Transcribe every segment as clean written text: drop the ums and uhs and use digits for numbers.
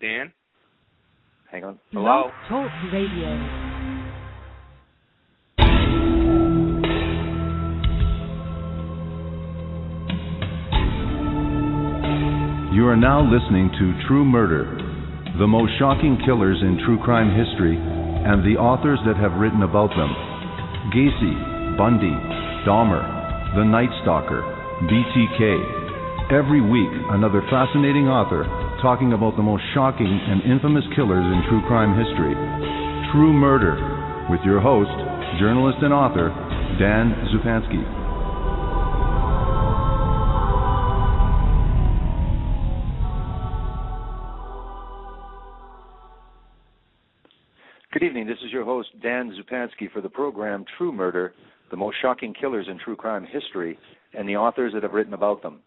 Dan? Hang on. Hello? Talk Radio. You are now listening to True Murder, the most shocking killers in true crime history, and the authors that have written about them. Gacy, Bundy, Dahmer, The Night Stalker, BTK. Every week, another fascinating author talking about the most shocking and infamous killers in true crime history. True Murder, with your host, journalist and author, Dan Zupansky. Good evening. This is your host, Dan Zupansky, for the program True Murder, the most shocking killers in true crime history, and the authors that have written about them.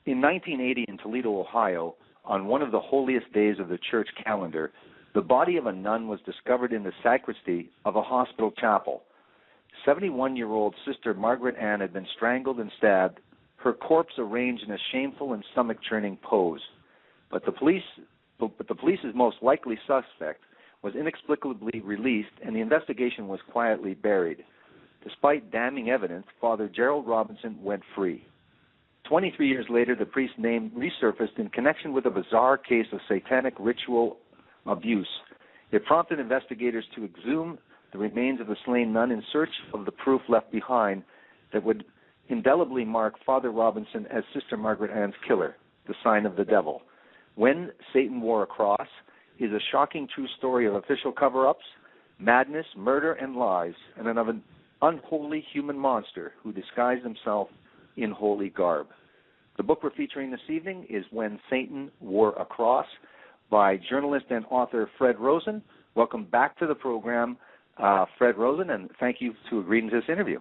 In 1980 in Toledo, Ohio, on one of the holiest days of the church calendar, the body of a nun was discovered in the sacristy of a hospital chapel. 71-year-old Sister Margaret Ann had been strangled and stabbed, her corpse arranged in a shameful and stomach-churning pose. But the police's most likely suspect was inexplicably released, and the investigation was quietly buried. Despite damning evidence, Father Gerald Robinson went free. 23 years later, the priest's name resurfaced in connection with a bizarre case of satanic ritual abuse. It prompted investigators to exhume the remains of the slain nun in search of the proof left behind that would indelibly mark Father Robinson as Sister Margaret Ann's killer, the sign of the devil. When Satan Wore a Cross is a shocking true story of official cover-ups, madness, murder, and lies, and of an unholy human monster who disguised himself in holy garb. The book we're featuring this evening is When Satan Wore a Cross by journalist and author Fred Rosen. Welcome back to the program, Fred Rosen, and thank you for agreeing to this interview.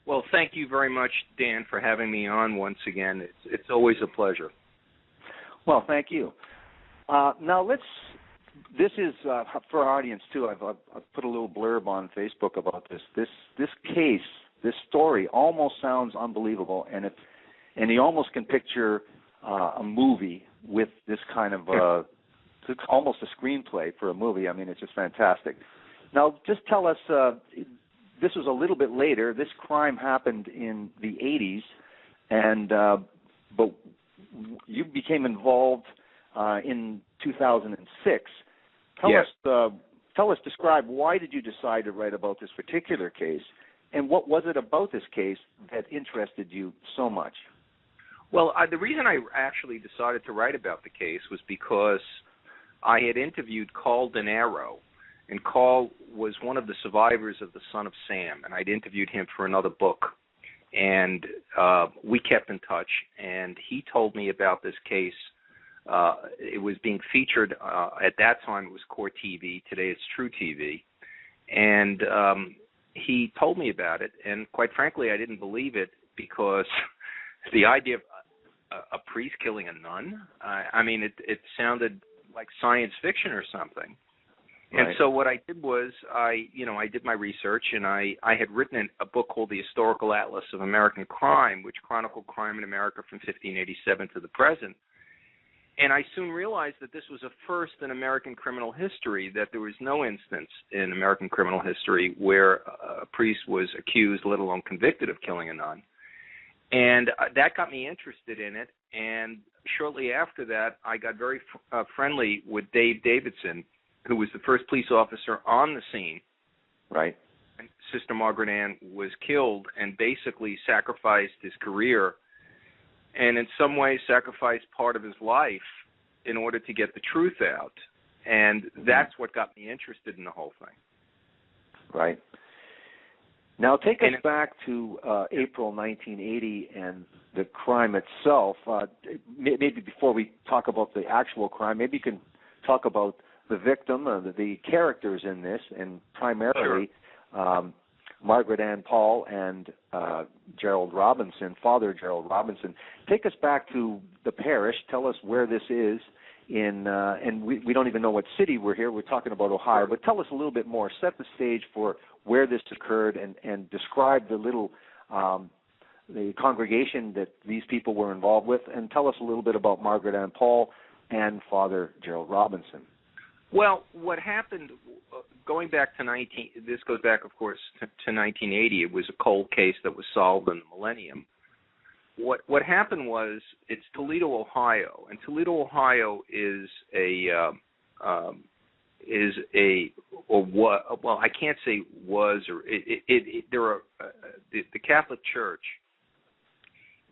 Well, thank you very much, Dan, for having me on once again. It's always a pleasure. Well, thank you. Now, this is, for our audience, too, I've put a little blurb on Facebook about this. This case, this story almost sounds unbelievable, and you almost can picture a movie with this kind of, it's almost a screenplay for a movie. I mean, it's just fantastic. Now, just tell us, this was a little bit later. This crime happened in the 80s, but you became involved in 2006. Describe, why did you decide to write about this particular case, and what was it about this case that interested you so much? Well, the reason I actually decided to write about the case was because I had interviewed Carl Denaro, and Carl was one of the survivors of the Son of Sam, and I'd interviewed him for another book, and we kept in touch, and he told me about this case. It was being featured, at that time it was Core TV, today it's True TV, and he told me about it, and quite frankly I didn't believe it because the idea of a priest killing a nun, I mean it sounded like science fiction or something. Right. And so what I did was I did my research, and I had written a book called The Historical Atlas of American Crime, which chronicled crime in America from 1587 to the present. And I soon realized that this was a first in American criminal history, that there was no instance in American criminal history where a priest was accused, let alone convicted, of killing a nun. And that got me interested in it. And shortly after that, I got very friendly with Dave Davidson, who was the first police officer on the scene. Right. And Sister Margaret Ann was killed and basically sacrificed his career and in some ways sacrificed part of his life in order to get the truth out. And that's what got me interested in the whole thing. Right. Now take us back to April 1980 and the crime itself. Maybe before we talk about the actual crime, maybe you can talk about the victim, the characters in this, and primarily Margaret Ann Paul and Gerald Robinson, Father Gerald Robinson. Take us back to the parish. Tell us where this is in, and we don't even know what city we're here. We're talking about Ohio, but tell us a little bit more. Set the stage for where this occurred, and describe the little the congregation that these people were involved with, and tell us a little bit about Margaret Ann Paul, and Father Gerald Robinson. Well, what happened, going back to this goes back, of course, to 1980. It was a cold case that was solved in the millennium. What happened was, it's Toledo, Ohio, and Toledo, Ohio is I can't say was, or the Catholic Church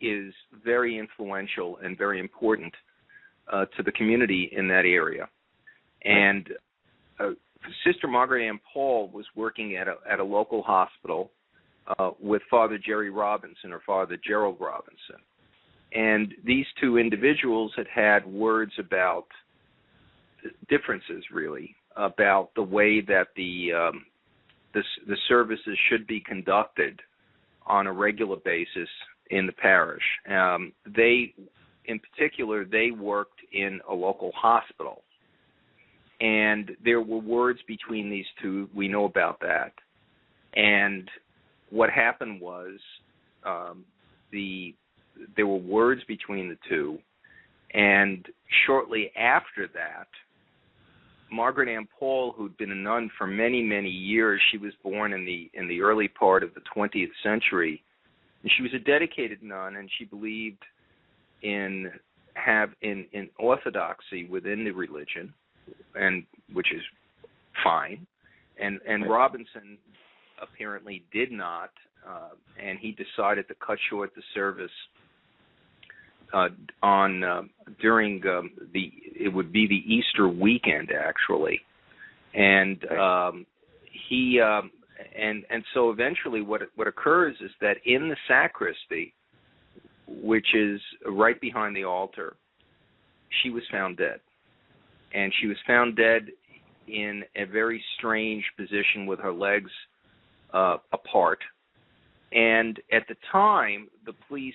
is very influential and very important to the community in that area. And Sister Margaret Ann was working at a local hospital with Father Jerry Robinson, or Father Gerald Robinson. And these two individuals had words about differences, really, about the way that the services should be conducted on a regular basis in the parish. In particular, they worked in a local hospital. And there were words between these two. We know about that. And what happened was there were words between the two. And shortly after that, Margaret Ann Paul, who'd been a nun for many, many years, she was born in the early part of the 20th century. And she was a dedicated nun, and she believed in orthodoxy within the religion, and which is fine. And Robinson apparently did not, and he decided to cut short the service during it would be the Easter weekend, actually, and so eventually what occurs is that in the sacristy, which is right behind the altar, she was found dead. And she was found dead in a very strange position with her legs apart. And at the time, the police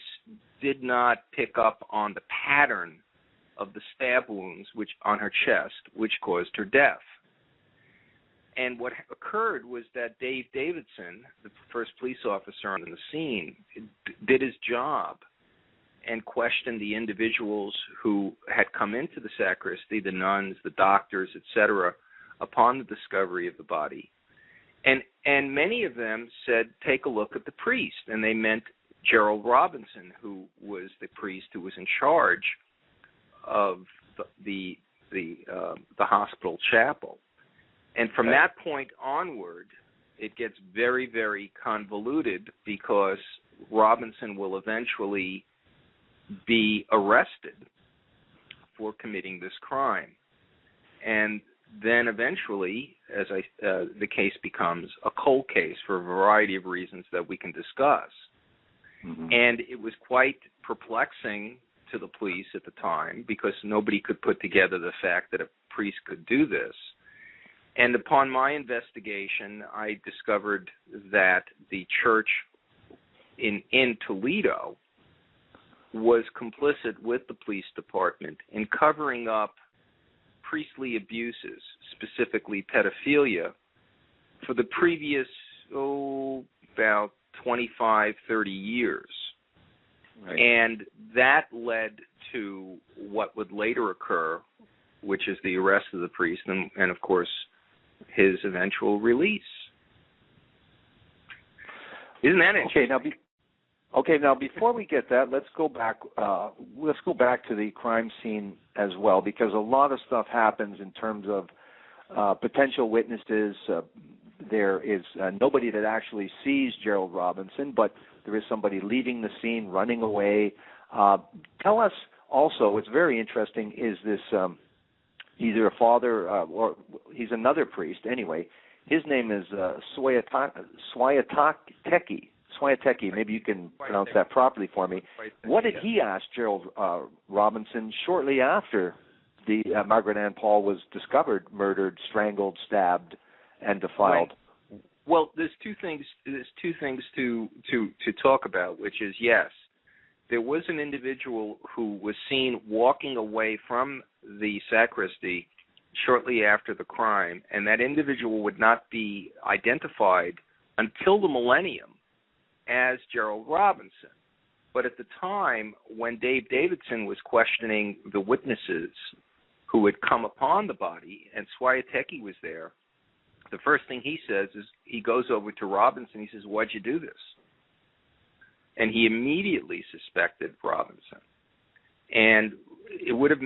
did not pick up on the pattern of the stab wounds on her chest, which caused her death. And what occurred was that Dave Davidson, the first police officer on the scene, did his job and questioned the individuals who had come into the sacristy, the nuns, the doctors, etc., upon the discovery of the body. And many of them said, take a look at the priest. And they meant Gerald Robinson, who was the priest who was in charge of the hospital chapel. And from that point onward, it gets very, very convoluted, because Robinson will eventually be arrested for committing this crime. And then eventually, the case becomes a cold case for a variety of reasons that we can discuss. Mm-hmm. And it was quite perplexing to the police at the time, because nobody could put together the fact that a priest could do this. And upon my investigation, I discovered that the church in Toledo was complicit with the police department in covering up priestly abuses, specifically pedophilia, for the previous, about 25, 30 years. Right. And that led to what would later occur, which is the arrest of the priest and of course, his eventual release. Isn't that interesting? Okay, now before we get that, let's go back to the crime scene as well, because a lot of stuff happens in terms of potential witnesses. There is nobody that actually sees Gerald Robinson, but there is somebody leaving the scene, running away. Tell us also, what's very interesting is this, either a father or he's another priest. Anyway, his name is Swayateki. Maybe you can pronounce that properly for me. What did he ask Gerald Robinson shortly after the Margaret Ann Paul was discovered, murdered, strangled, stabbed, and defiled? Right. Well, there's two things to talk about, which is, yes, there was an individual who was seen walking away from the sacristy shortly after the crime, and that individual would not be identified until the millennium as Gerald Robinson. But at the time, when Dave Davidson was questioning the witnesses who had come upon the body, and Swiatek was there, the first thing he says is he goes over to Robinson. He says, "Why'd you do this?" And he immediately suspected Robinson. And it would have,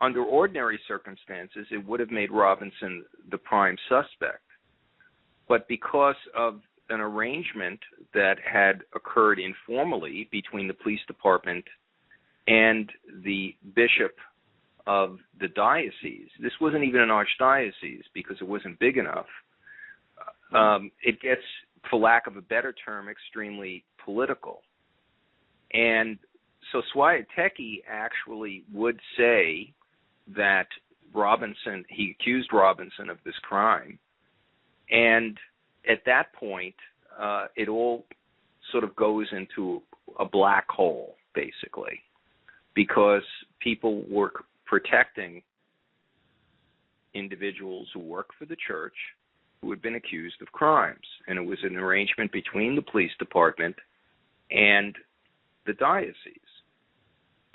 under ordinary circumstances, it would have made Robinson the prime suspect. But because of an arrangement that had occurred informally between the police department and the bishop of the diocese, this wasn't even an archdiocese because it wasn't big enough, it gets, for lack of a better term, extremely political. And so Swiatek actually would say that he accused Robinson of this crime. And at that point, it all sort of goes into a black hole, basically, because people were protecting individuals who work for the church who had been accused of crimes. And it was an arrangement between the police department and the diocese.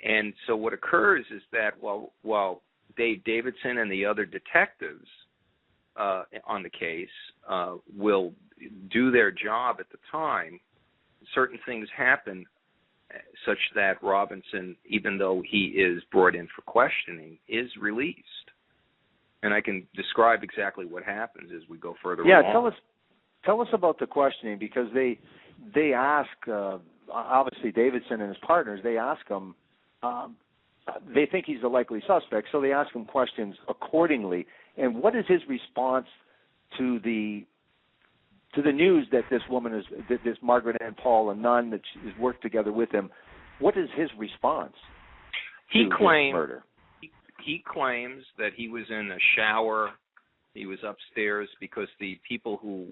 And so what occurs is that while Dave Davidson and the other detectives on the case will do their job at the time, certain things happen such that Robinson, even though he is brought in for questioning, is released. And I can describe exactly what happens as we go further along. Yeah, tell us about the questioning, because they ask, obviously Davidson and his partners, they ask him, they think he's the likely suspect, so they ask him questions accordingly. And what is his response to the news that this woman is, that this Margaret Ann Paul, a nun that has worked together with him? What is his response to his murder? He claims that he was in a shower, he was upstairs, because the people who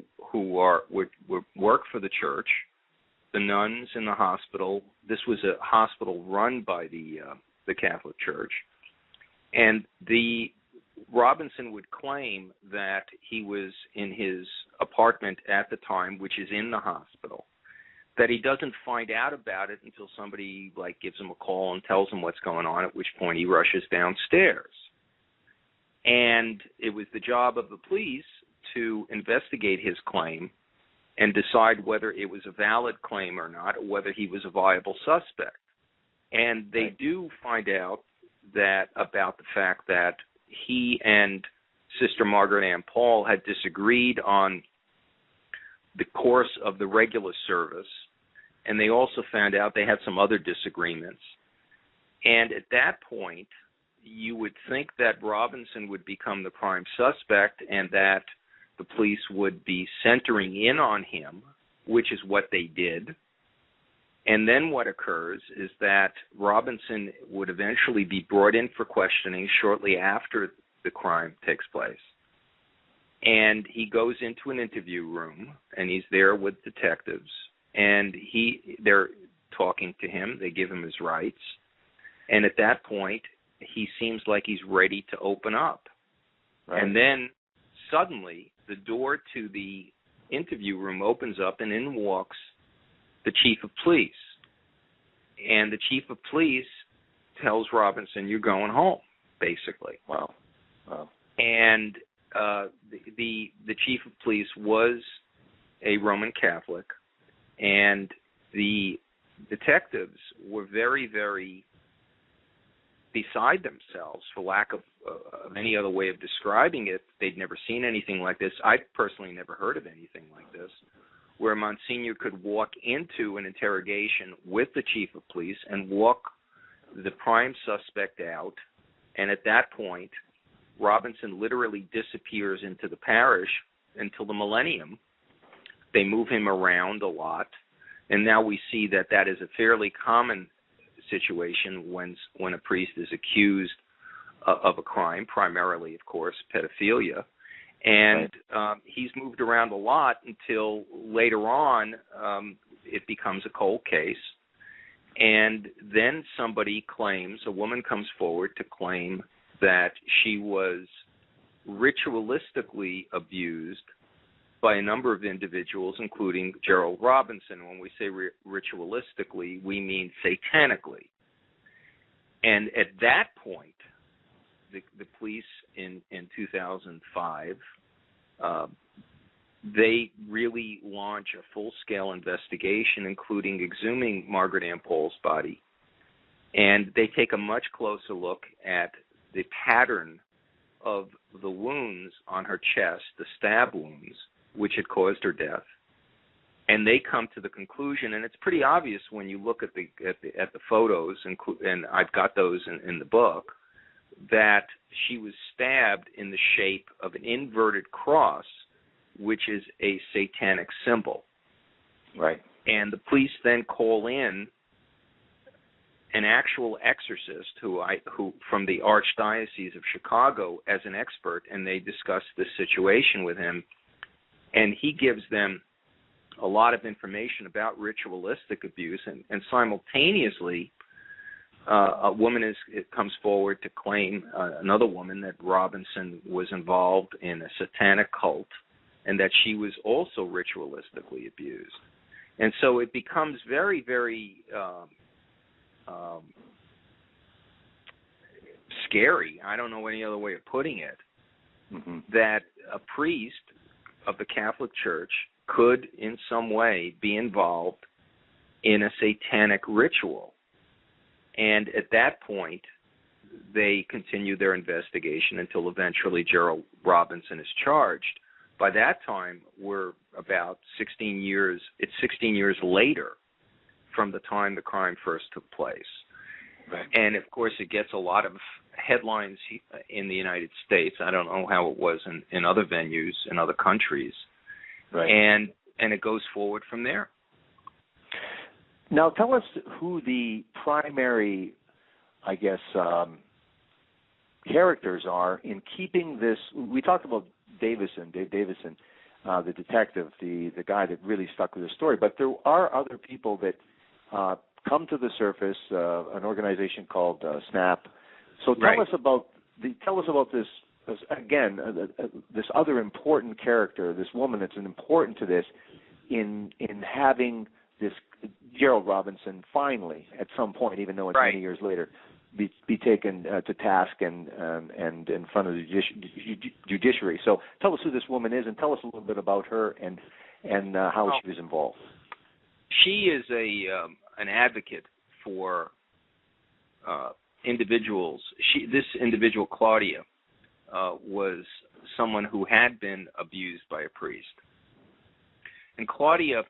work for the church, the nuns in the hospital, this was a hospital run by the Catholic Church, and Robinson would claim that he was in his apartment at the time, which is in the hospital, that he doesn't find out about it until somebody gives him a call and tells him what's going on, at which point he rushes downstairs. And it was the job of the police to investigate his claim and decide whether it was a valid claim or not, or whether he was a viable suspect. And they do find out about the fact that he and Sister Margaret Ann Paul had disagreed on the course of the regular service, and they also found out they had some other disagreements. And at that point, you would think that Robinson would become the prime suspect and that the police would be centering in on him, which is what they did. And then what occurs is that Robinson would eventually be brought in for questioning shortly after the crime takes place. And he goes into an interview room, and he's there with detectives, and they're talking to him. They give him his rights. And at that point, he seems like he's ready to open up. Right. And then suddenly the door to the interview room opens up, and in walks the chief of police. And the chief of police tells Robinson, "You're going home," basically. Wow. And the chief of police was a Roman Catholic, and the detectives were very, very beside themselves, for lack of any other way of describing it. They'd never seen anything like this. I personally never heard of anything like this, where Monsignor could walk into an interrogation with the chief of police and walk the prime suspect out, and at that point, Robinson literally disappears into the parish until the millennium. They move him around a lot, and now we see that is a fairly common situation when a priest is accused of a crime, primarily, of course, pedophilia. And he's moved around a lot until later on it becomes a cold case. And then a woman comes forward to claim that she was ritualistically abused by a number of individuals, including Gerald Robinson. When we say ritualistically, we mean satanically. And at that point, the police in 2005, they really launch a full-scale investigation, including exhuming Margaret Ann Paul's body. And they take a much closer look at the pattern of the wounds on her chest, the stab wounds, which had caused her death. And they come to the conclusion, and it's pretty obvious when you look at the photos, and I've got those in the book, that she was stabbed in the shape of an inverted cross, which is a satanic symbol. Right. And the police then call in an actual exorcist who from the Archdiocese of Chicago as an expert, and they discuss this situation with him, and he gives them a lot of information about ritualistic abuse, and simultaneously a woman comes forward to claim, another woman, that Robinson was involved in a satanic cult and that she was also ritualistically abused. And so it becomes very, very scary, I don't know any other way of putting it, that a priest of the Catholic Church could in some way be involved in a satanic ritual. And at that point, they continue their investigation until eventually Gerald Robinson is charged. By that time, we're about 16 years, it's 16 years later from the time the crime first took place. Right. And, of course, it gets a lot of headlines in the United States. I don't know how it was in other venues in other countries. Right. And it goes forward from there. Now, tell us who the primary, I guess, characters are in keeping this. We talked about Dave Davison, the detective, the guy that really stuck with the story. But there are other people that come to the surface. An organization called SNAP. So tell us about this. Again, this other important character, this woman that's important to this, in having this Gerald Robinson finally, at some point, even though it's many years later, be taken to task and in front of the judiciary. So tell us who this woman is, and tell us a little bit about her and how she was involved. She is an advocate for individuals. This individual, Claudia, was someone who had been abused by a priest. And Claudia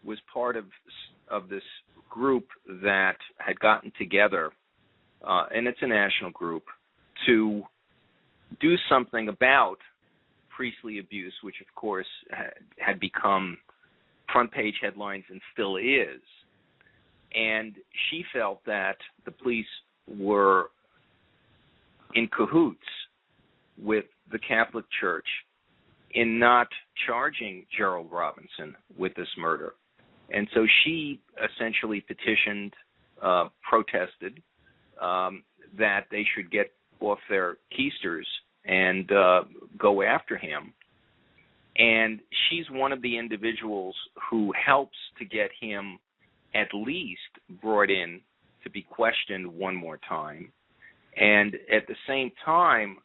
was part of this group that had gotten together, and it's a national group, to do something about priestly abuse, which, of course, had become front-page headlines and still is. And she felt that the police were in cahoots with the Catholic Church in not charging Gerald Robinson with this murder. And so she essentially petitioned, protested, that they should get off their keisters and go after him. And she's one of the individuals who helps to get him at least brought in to be questioned one more time. And at the same time,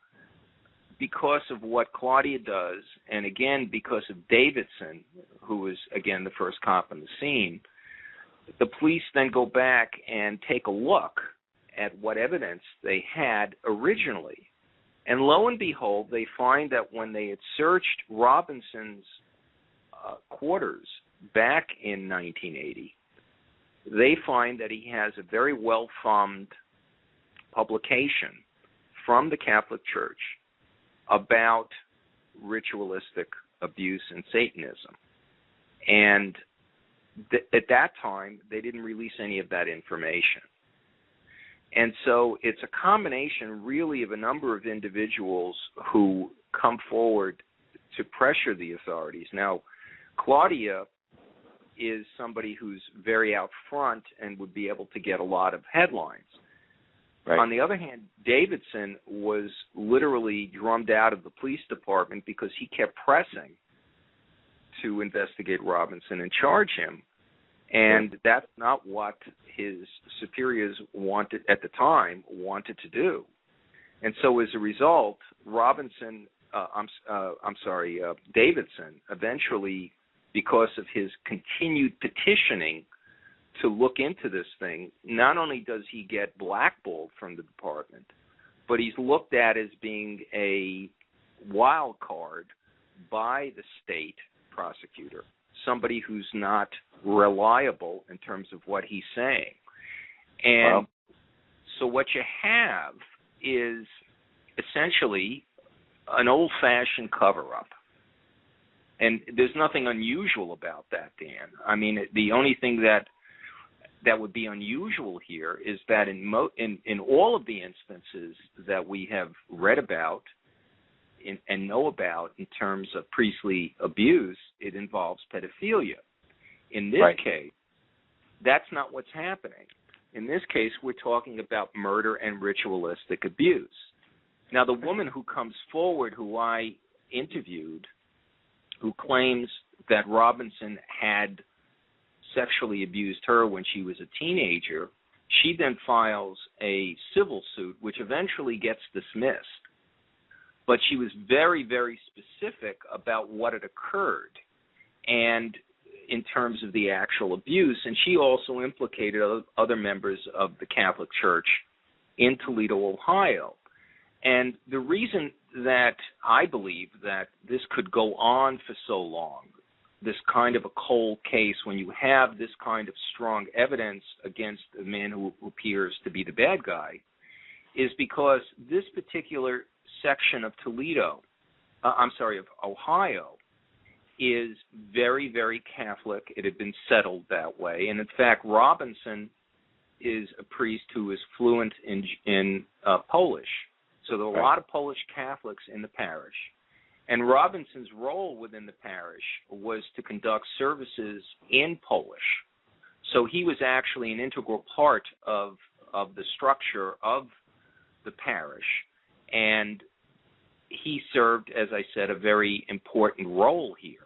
because of what Claudia does, and again because of Davidson, who is, again, the first cop on the scene, the police then go back and take a look at what evidence they had originally. And lo and behold, they find that when they had searched Robinson's quarters back in 1980, they find that he has a very well-thumbed publication from the Catholic Church about ritualistic abuse and Satanism. And at that time, they didn't release any of that information. And so it's a combination, really, of a number of individuals who come forward to pressure the authorities. Now, Claudia is somebody who's very out front and would be able to get a lot of headlines. Right. On the other hand, Davidson was literally drummed out of the police department because he kept pressing to investigate Robinson and charge him. And that's not what his superiors wanted at the time, wanted to do. And so as a result, Davidson eventually, because of his continued petitioning to look into this thing, not only does he get blackballed from the department, but he's looked at as being a wild card by the state prosecutor, somebody who's not reliable in terms of what he's saying. And so what you have is essentially an old-fashioned cover-up. And there's nothing unusual about that, Dan. I mean, the only thing that would be unusual here is that in all of the instances that we have read about and know about in terms of priestly abuse, it involves pedophilia. In this case, that's not what's happening. In this case, we're talking about murder and ritualistic abuse. Now, the woman who comes forward, who I interviewed, who claims that Robinson had sexually abused her when she was a teenager, she then files a civil suit, which eventually gets dismissed. But she was very, very specific about what had occurred and in terms of the actual abuse. And she also implicated other members of the Catholic Church in Toledo, Ohio. And the reason that I believe that this could go on for so long, this kind of a cold case, when you have this kind of strong evidence against a man who appears to be the bad guy, is because this particular section of of Ohio, is very, very Catholic. It had been settled that way. And in fact, Robinson is a priest who is fluent in Polish. So there are a lot of Polish Catholics in the parish. And Robinson's role within the parish was to conduct services in Polish. So he was actually an integral part of the structure of the parish. And he served, as I said, a very important role here.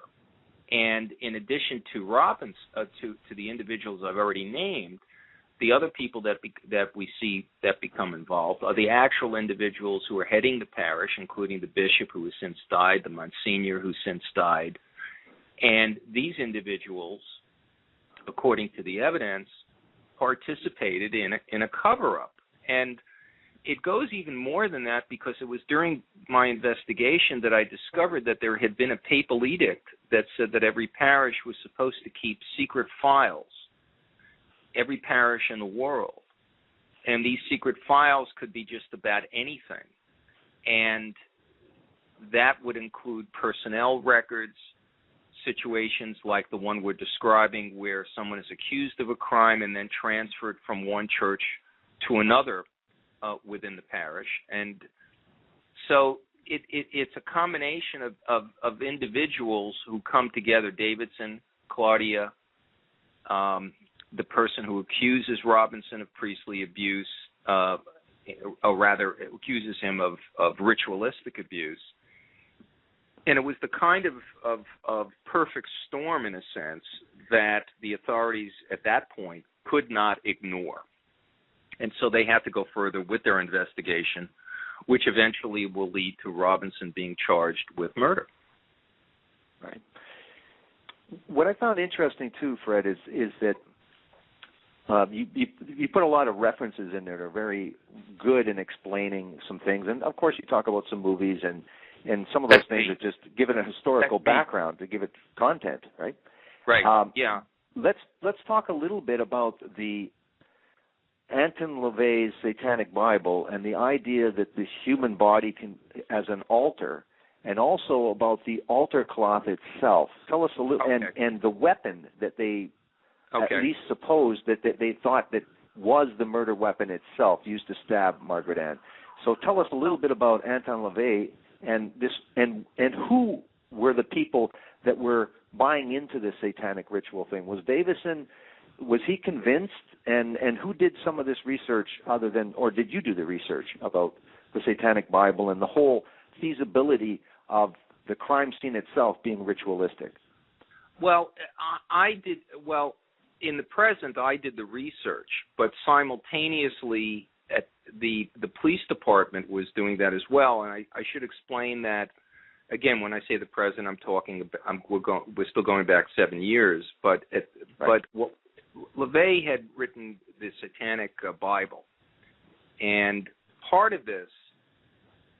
And in addition to Robinson, to the individuals I've already named, the other people that we see that become involved are the actual individuals who are heading the parish, including the bishop who has since died, the Monsignor who since died. And these individuals, according to the evidence, participated in a cover-up. And it goes even more than that, because it was during my investigation that I discovered that there had been a papal edict that said that every parish was supposed to keep secret files, every parish in the world. And these secret files could be just about anything. And that would include personnel records, situations like the one we're describing where someone is accused of a crime and then transferred from one church to another within the parish. And so it's a combination of individuals who come together, Davidson, Claudia, the person who accuses Robinson of priestly abuse, or rather accuses him of ritualistic abuse. And it was the kind of perfect storm, in a sense, that the authorities at that point could not ignore. And so they had to go further with their investigation, which eventually will lead to Robinson being charged with murder. Right. What I found interesting, too, Fred, is that you put a lot of references in there that are very good in explaining some things. And, of course, you talk about some movies, and some of those things are just give it a historical background to give it content, right? Right, yeah. Let's talk a little bit about the Anton LaVey's Satanic Bible and the idea that the human body can, as an altar, and also about the altar cloth itself. Tell us a little, and the weapon that they at least supposed that they thought that was the murder weapon itself, used to stab Margaret Ann. So tell us a little bit about Anton LaVey and this, and who were the people that were buying into this satanic ritual thing. Was Davison? Was he convinced, and who did some of this research other than, or did you do the research about the Satanic Bible and the whole feasibility of the crime scene itself being ritualistic? Well, I did, in the present, I did the research, but simultaneously the police department was doing that as well. And I should explain that, again, when I say the present, I'm talking about, we're still going back 7 years, but what LaVey had written the Satanic Bible, and part of this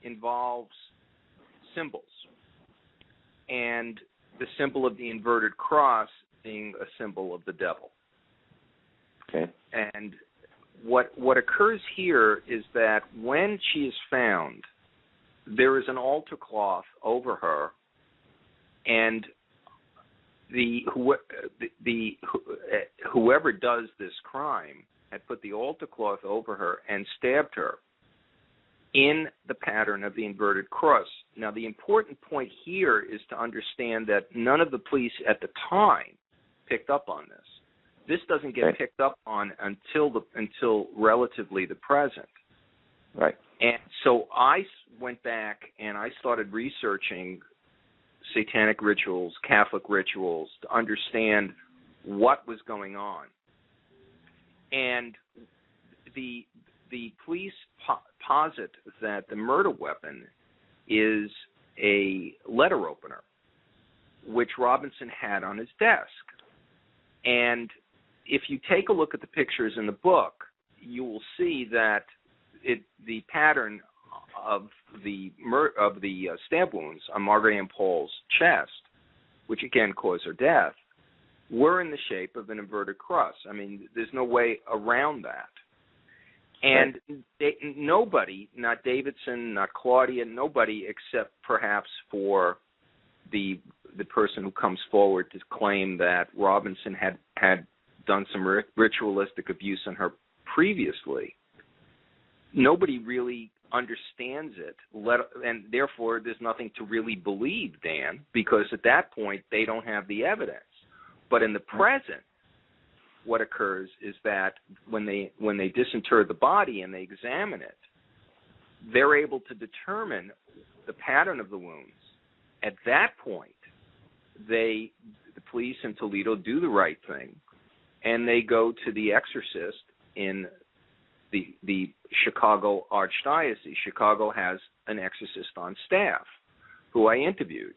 involves symbols, and the symbol of the inverted cross being a symbol of the devil. Okay. And what occurs here is that when she is found, there is an altar cloth over her, and whoever does this crime had put the altar cloth over her and stabbed her in the pattern of the inverted cross. Now, the important point here is to understand that none of the police at the time picked up on this. This doesn't get picked up on until relatively the present. Right. And so I went back and I started researching satanic rituals, Catholic rituals, to understand what was going on. And the police posit that the murder weapon is a letter opener, which Robinson had on his desk. And if you take a look at the pictures in the book, you will see that the pattern of the stab wounds on Margaret Ann Paul's chest, which again caused her death, were in the shape of an inverted cross. I mean, there's no way around that. And nobody, not Davidson, not Claudia, nobody except perhaps for the person who comes forward to claim that Robinson had done some ritualistic abuse on her previously, nobody really understands it, and therefore there's nothing to really believe, Dan, because at that point they don't have the evidence. But in the present, what occurs is that when they disinter the body and they examine it, they're able to determine the pattern of the wounds. At that point, the police in Toledo do the right thing, and they go to the exorcist in the Chicago Archdiocese. Chicago has an exorcist on staff who I interviewed,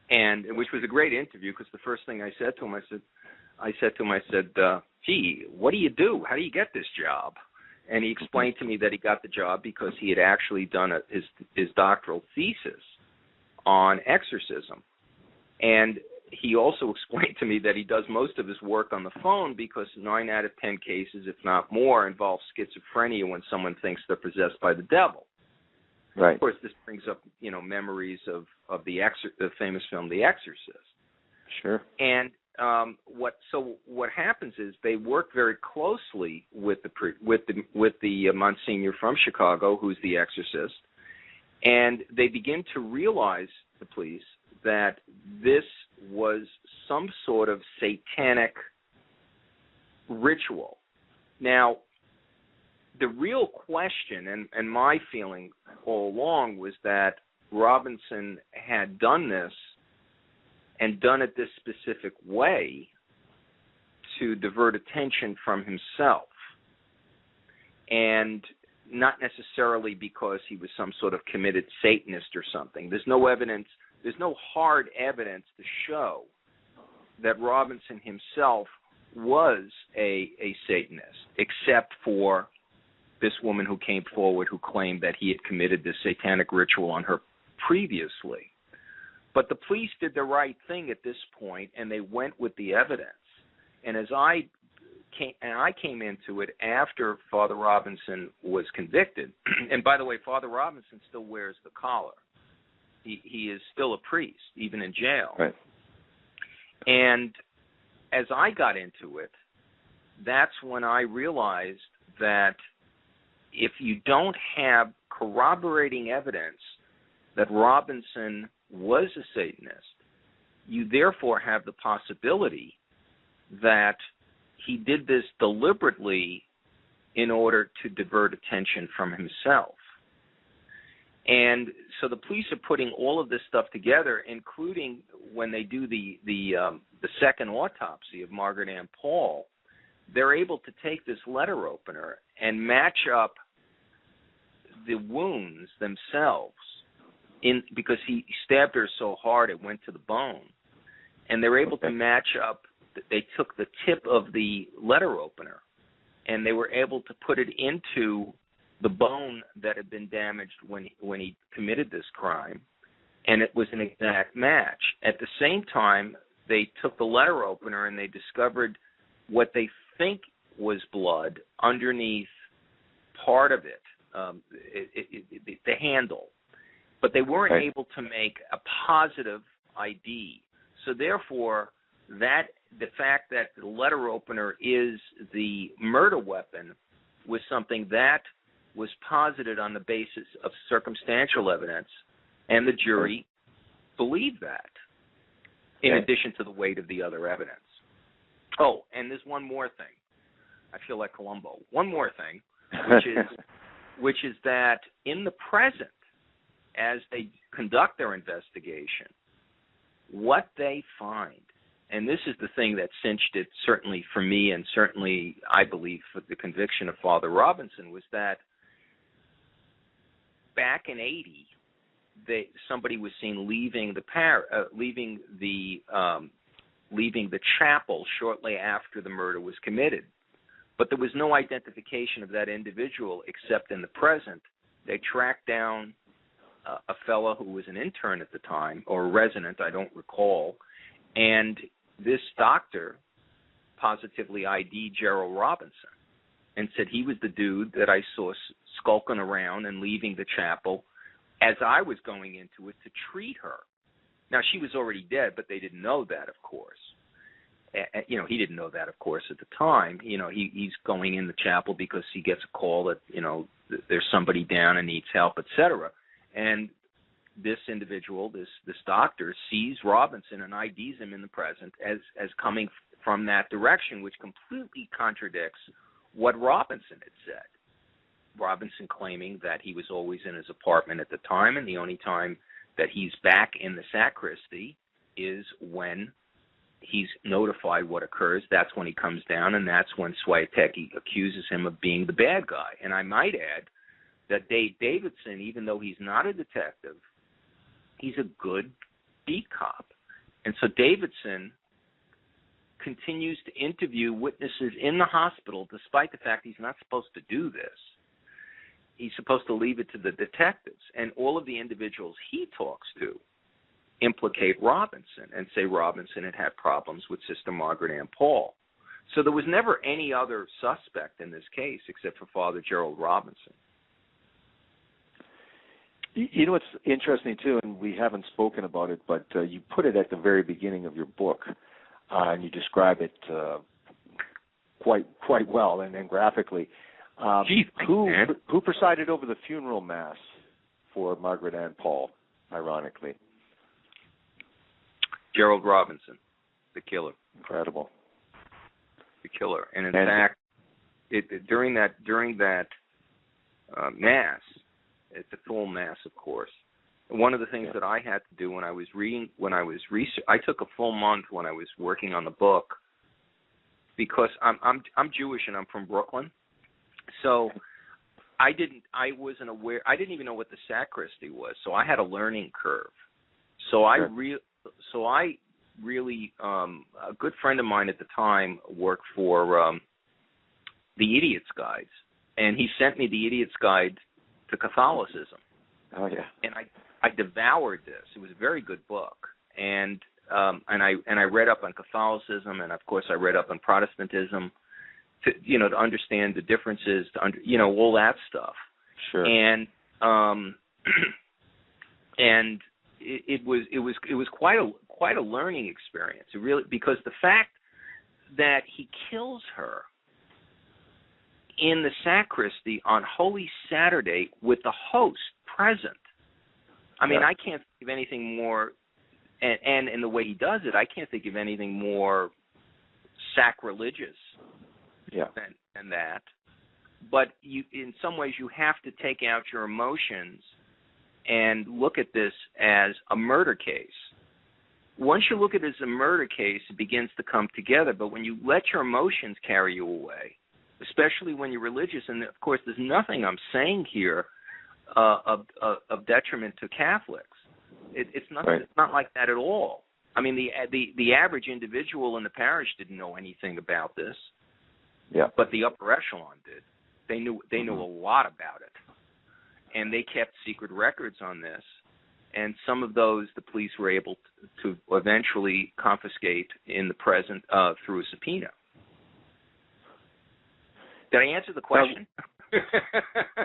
and which was a great interview because the first thing I said to him, I said, gee, what do you do? How do you get this job? And he explained to me that he got the job because he had actually done his doctoral thesis on exorcism. And he also explained to me that he does most of his work on the phone because 9 out of 10 cases, if not more, involve schizophrenia when someone thinks they're possessed by the devil. Right. Of course, this brings up, memories of the famous film The Exorcist. Sure. And what happens is they work very closely with the Monsignor from Chicago, who's the exorcist, and they begin to realize, the police, that this was some sort of satanic ritual. Now, the real question, and my feeling all along, was that Robinson had done this and done it this specific way to divert attention from himself, and not necessarily because he was some sort of committed Satanist or something. There's no evidence, there's no hard evidence to show that Robinson himself was a Satanist, except for this woman who came forward who claimed that he had committed this satanic ritual on her previously. But the police did the right thing at this point, and they went with the evidence. And as I came into it after Father Robinson was convicted, and by the way, Father Robinson still wears the collar. He is still a priest, even in jail. Right. And as I got into it, that's when I realized that if you don't have corroborating evidence that Robinson was a Satanist, you therefore have the possibility that he did this deliberately in order to divert attention from himself. And so the police are putting all of this stuff together, including when they do the second autopsy of Margaret Ann Paul, they're able to take this letter opener and match up the wounds themselves because he stabbed her so hard it went to the bone. And they're able to match up. They took the tip of the letter opener and they were able to put it into the bone that had been damaged when he committed this crime, and it was an exact match. At the same time, they took the letter opener and they discovered what they think was blood underneath part of it, the handle. But they weren't able to make a positive ID. So therefore, the fact that the letter opener is the murder weapon was something that was posited on the basis of circumstantial evidence, and the jury believed that, in addition to the weight of the other evidence. Oh, and there's one more thing. I feel like Columbo. One more thing, which is that in the present, as they conduct their investigation, what they find, and this is the thing that cinched it certainly for me and certainly, I believe, for the conviction of Father Robinson, was that back in '80, somebody was seen leaving the chapel shortly after the murder was committed. But there was no identification of that individual except in the present. They tracked down a fellow who was an intern at the time, or a resident, I don't recall, and this doctor positively ID'd Gerald Robinson and said he was the dude that I saw skulking around and leaving the chapel as I was going into it to treat her. Now, she was already dead, but they didn't know that, of course. He didn't know that, of course, at the time. He's going in the chapel because he gets a call that, there's somebody down and needs help, etc. And this individual, this doctor, sees Robinson and IDs him in the present as coming from that direction, which completely contradicts what Robinson had said. Robinson claiming that he was always in his apartment at the time, and the only time that he's back in the sacristy is when he's notified what occurs. That's when he comes down, and that's when Swiatek accuses him of being the bad guy. And I might add that Dave Davidson, even though he's not a detective, he's a good beat cop. And so Davidson continues to interview witnesses in the hospital despite the fact he's not supposed to do this. He's supposed to leave it to the detectives. And all of the individuals he talks to implicate Robinson and say Robinson had problems with Sister Margaret Ann Paul. So there was never any other suspect in this case except for Father Gerald Robinson. You know what's interesting, too, and we haven't spoken about it, but you put it at the very beginning of your book, and you describe it quite well and graphically. Who presided over the funeral mass for Margaret Ann Paul, ironically? Gerald Robinson, the killer. Incredible. The killer. And in fact, during that mass, it's a full mass, of course. One of the things that I had to do when I was I took a full month when I was working on the book, because I'm Jewish and I'm from Brooklyn, so I didn't even know what the sacristy was, so I had a learning curve. So a good friend of mine at the time worked for the Idiot's Guides, and he sent me the Idiot's Guide to Catholicism. Oh yeah. And I devoured this. It was a very good book, and I read up on Catholicism, and of course I read up on Protestantism, to understand the differences, all that stuff. Sure. And it was quite a learning experience. It really, because the fact that he kills her in the sacristy on Holy Saturday with the host present. I mean, I can't think of anything more, and in the way he does it, I can't think of anything more sacrilegious than that. But in some ways, you have to take out your emotions and look at this as a murder case. once you look at it as a murder case, it begins to come together. But when you let your emotions carry you away, especially when you're religious, and of course there's nothing I'm saying here of detriment to Catholics. It's not. Right. It's not like that at all. I mean, the average individual in the parish didn't know anything about this. Yeah. But the upper echelon did. They knew a lot about it, and they kept secret records on this. And some of those the police were able to eventually confiscate in the present through a subpoena. Did I answer the question?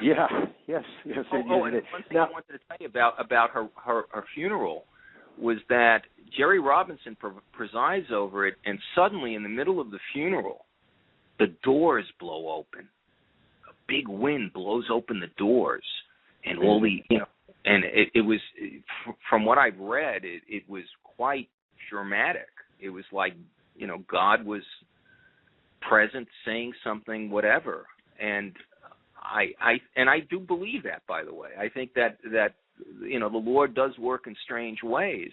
Yeah. Yes. And one thing I wanted to tell you about her funeral was that Jerry Robinson presides over it, and suddenly in the middle of the funeral, the doors blow open. A big wind blows open the doors, and all the and it was, from what I've read, it was quite dramatic. It was like, God was present, saying something, whatever. And I do believe that, by the way. I think that the Lord does work in strange ways.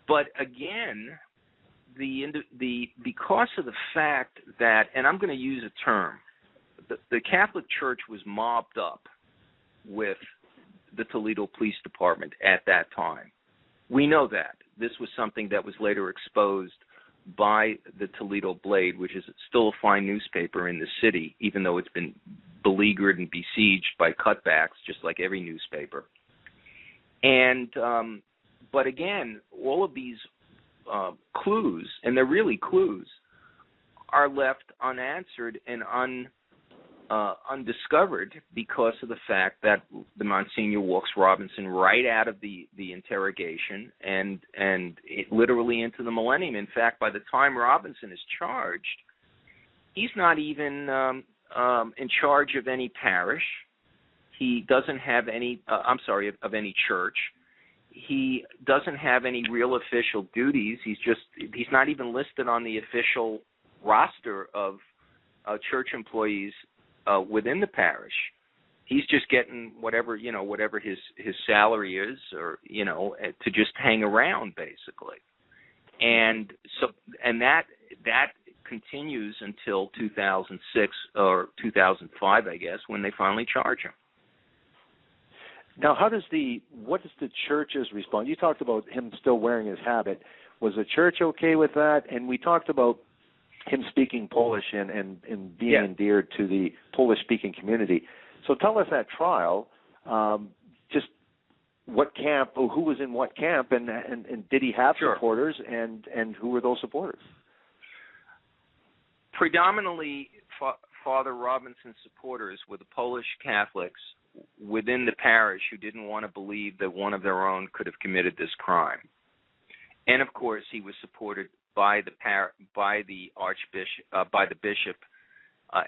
But again, because of the fact that, and I'm going to use a term, the Catholic Church was mobbed up with the Toledo Police Department at that time. We know that. This was something that was later exposed by the Toledo Blade, which is still a fine newspaper in the city, even though it's been beleaguered and besieged by cutbacks, just like every newspaper. And but again, all of these clues, and they're really clues, are left unanswered and undiscovered because of the fact that the Monsignor walks Robinson right out of the interrogation and it literally into the millennium. In fact, by the time Robinson is charged, he's not even in charge of any parish. He doesn't have any, of any church. He doesn't have any real official duties. He's not even listed on the official roster of church employees within the parish. He's just getting whatever his salary is, or to just hang around, basically. And so, and that continues until 2006 or 2005, I guess, when they finally charge him. Now, what is the church's response? You talked about him still wearing his habit. Was the church okay with that? And we talked about him speaking Polish and being endeared to the Polish-speaking community. So tell us at trial, just what camp, who was in what camp, and did he have supporters, and who were those supporters? Predominantly, Father Robinson's supporters were the Polish Catholics within the parish who didn't want to believe that one of their own could have committed this crime. And of course, he was supported by the archbishop, by the bishop,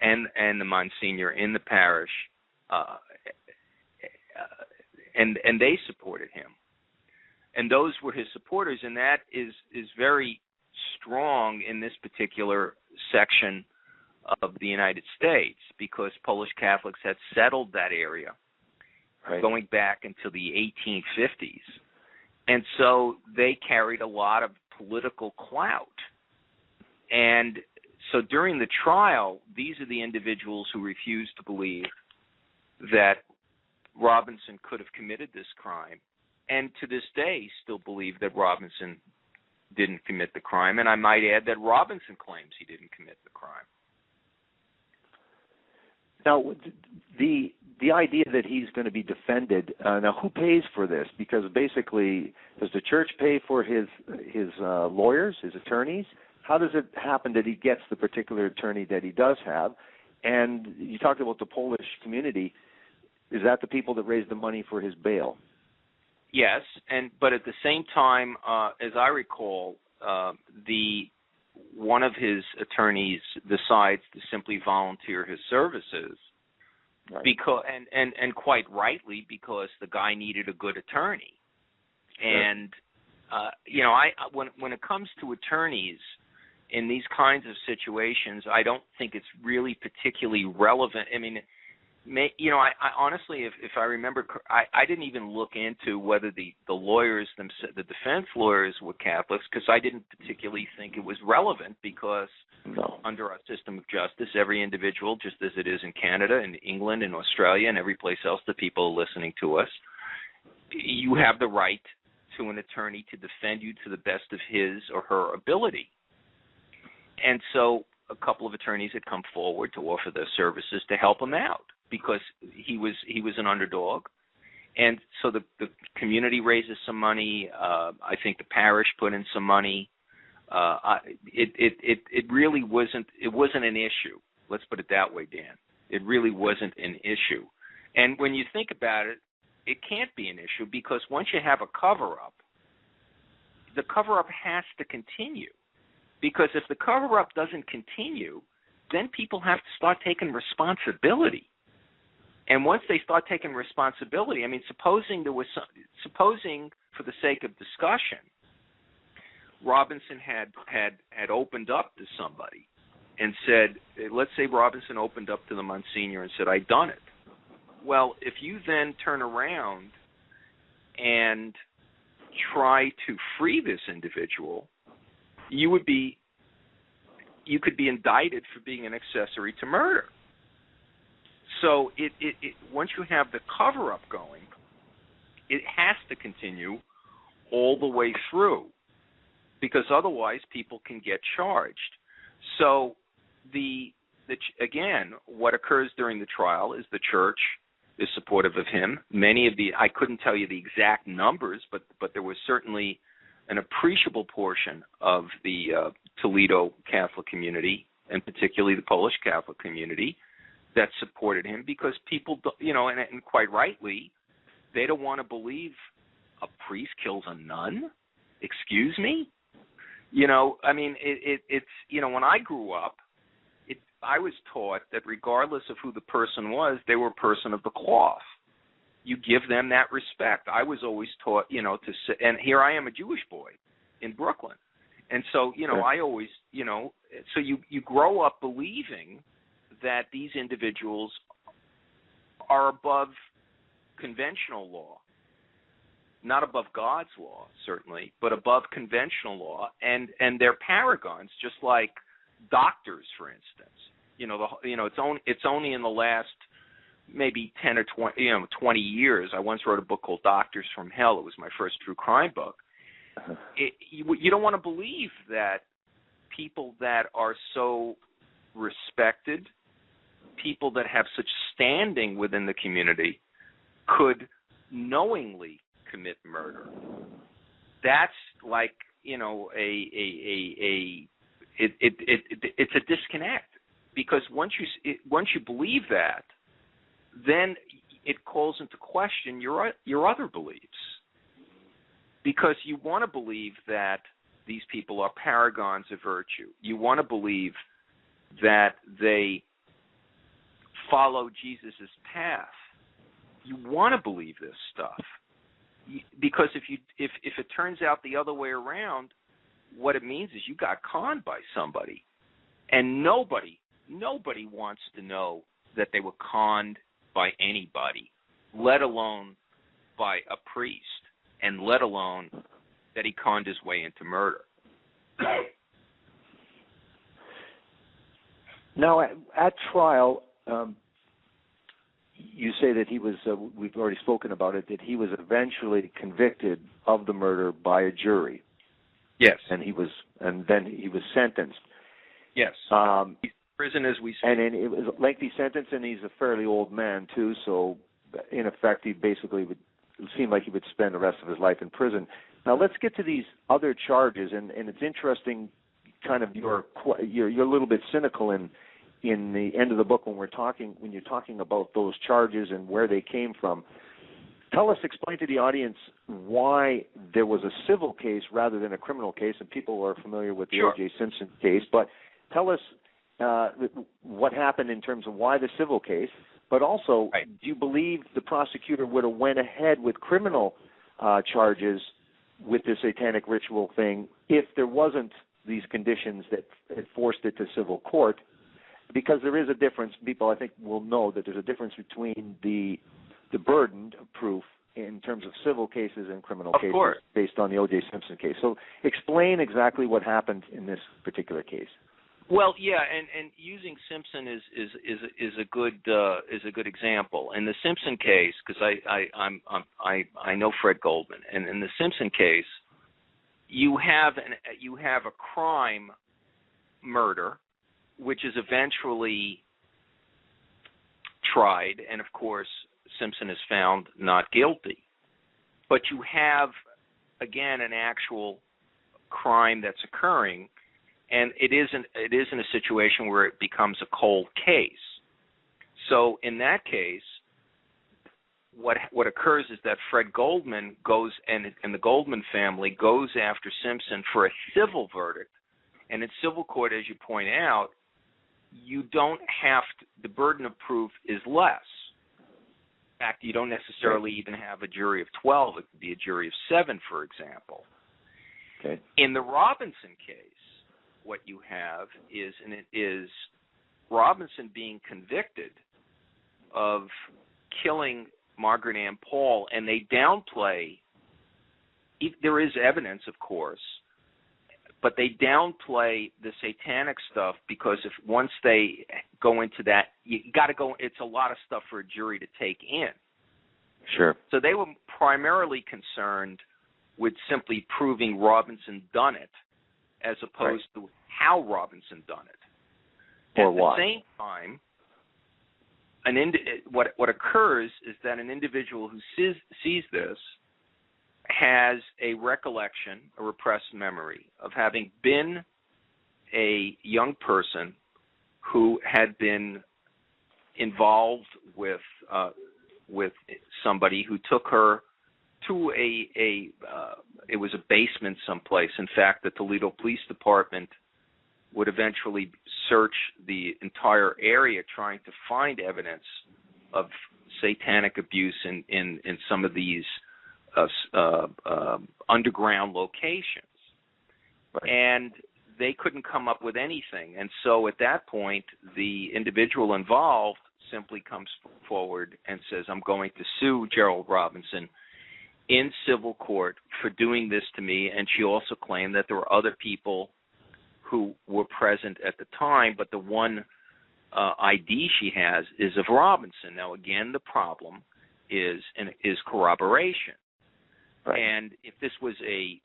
and the Monsignor in the parish, and they supported him. And those were his supporters, and that is very strong in this particular section of the United States, because Polish Catholics had settled that area going back into the 1850s. And so they carried a lot of political clout. And so during the trial, these are the individuals who refused to believe that Robinson could have committed this crime, and to this day still believe that Robinson didn't commit the crime. And I might add that Robinson claims he didn't commit the crime. Now, the idea that he's going to be defended, now who pays for this? Because basically, does the church pay for his lawyers, his attorneys? How does it happen that he gets the particular attorney that he does have? And you talked about the Polish community. Is that the people that raise the money for his bail? Yes, but at the same time, as I recall, one of his attorneys decides to simply volunteer his services, because and quite rightly, because the guy needed a good attorney. And when it comes to attorneys in these kinds of situations, I don't think it's really particularly relevant. I mean, I honestly, if I remember, I didn't even look into whether the lawyers themselves, the defense lawyers, were Catholics, because I didn't particularly think it was relevant, because under our system of justice, every individual, just as it is in Canada and England and Australia and every place else that people are listening to us, you have the right to an attorney to defend you to the best of his or her ability. And so a couple of attorneys had come forward to offer their services to help him out, because he was an underdog. And so the community raises some money. I think the parish put in some money. It really wasn't an issue. Let's put it that way, Dan. It really wasn't an issue. And when you think about it, it can't be an issue, because once you have a cover-up, the cover-up has to continue. Because if the cover-up doesn't continue, then people have to start taking responsibility. And once they start taking responsibility, I mean, supposing for the sake of discussion, Robinson had opened up to somebody and said, let's say Robinson opened up to the Monsignor and said, I've done it. Well, if you then turn around and try to free this individual, you could be indicted for being an accessory to murder. So once you have the cover-up going, it has to continue all the way through, because otherwise people can get charged. So again, what occurs during the trial is the church is supportive of him. I couldn't tell you the exact numbers, but there was certainly an appreciable portion of the Toledo Catholic community, and particularly the Polish Catholic community, that supported him, because people, and quite rightly, they don't want to believe a priest kills a nun. Excuse me? I mean, it's when I grew up, I was taught that regardless of who the person was, they were a person of the cloth. You give them that respect. I was always taught, to say, and here I am, a Jewish boy in Brooklyn. And so, I always, so you grow up believing that these individuals are above conventional law, not above God's law, certainly, but above conventional law, and they're paragons, just like doctors, for instance. It's only in the last maybe 10 or 20 years. I once wrote a book called Doctors from Hell. It was my first true crime book. You don't want to believe that people that are so respected, people that have such standing within the community, could knowingly commit murder. That's like, it's a disconnect, because once you believe that, then it calls into question your other beliefs, because you want to believe that these people are paragons of virtue. You want to believe that they follow Jesus' path. You want to believe this stuff, because if it turns out the other way around, what it means is you got conned by somebody, and nobody wants to know that they were conned by anybody, let alone by a priest, and let alone that he conned his way into murder. Now, at trial, you say that he was, we've already spoken about it, that he was eventually convicted of the murder by a jury. Yes. And then he was sentenced. Yes. He's in prison as we speak. And it was a lengthy sentence, and he's a fairly old man, too, so in effect he basically it seemed like he would spend the rest of his life in prison. Now let's get to these other charges, and it's interesting, kind of you're a little bit cynical in the end of the book when you're talking about those charges and where they came from. Explain to the audience why there was a civil case rather than a criminal case, and people are familiar with the O.J. Simpson case, but tell us what happened in terms of why the civil case, but also, right, do you believe the prosecutor would have went ahead with criminal charges with the satanic ritual thing if there wasn't these conditions that had forced it to civil court? because there is a difference. People, I think, will know that there's a difference between the burden of proof in terms of civil cases and criminal cases, course, based on the O.J. Simpson case. So explain exactly what happened in this particular case. Well, yeah, and using Simpson is a good example. In the Simpson case, because I know Fred Goldman, and in the Simpson case, you have a crime, murder, which is eventually tried, and of course Simpson is found not guilty. But you have, again, an actual crime that's occurring, and it isn't a situation where it becomes a cold case. So in that case, what occurs is that Fred Goldman goes, and the Goldman family goes after Simpson for a civil verdict. And in civil court, as you point out, you don't have to, the burden of proof is less. In fact, you don't necessarily even have a jury of 12. It could be a jury of 7, for example. Okay. In the Robinson case, what you have is Robinson being convicted of killing Margaret Ann Paul, and they downplay. There is evidence, of course, but they downplay the satanic stuff because once they go into that, you got to go. It's a lot of stuff for a jury to take in. Sure. So they were primarily concerned with simply proving Robinson done it, as opposed to how Robinson done it. Or At why. the same time, what occurs is that an individual who sees this has a recollection, a repressed memory of having been a young person who had been involved with somebody who took her to it was a basement someplace. In fact, the Toledo Police Department would eventually search the entire area trying to find evidence of satanic abuse in some of these underground locations. Right. And they couldn't come up with anything. And so at that point, the individual involved simply comes forward and says, I'm going to sue Gerald Robinson in civil court for doing this to me. And she also claimed that there were other people who were present at the time, but the one ID she has is of Robinson. Now, again, the problem is corroboration. Right. And if this was a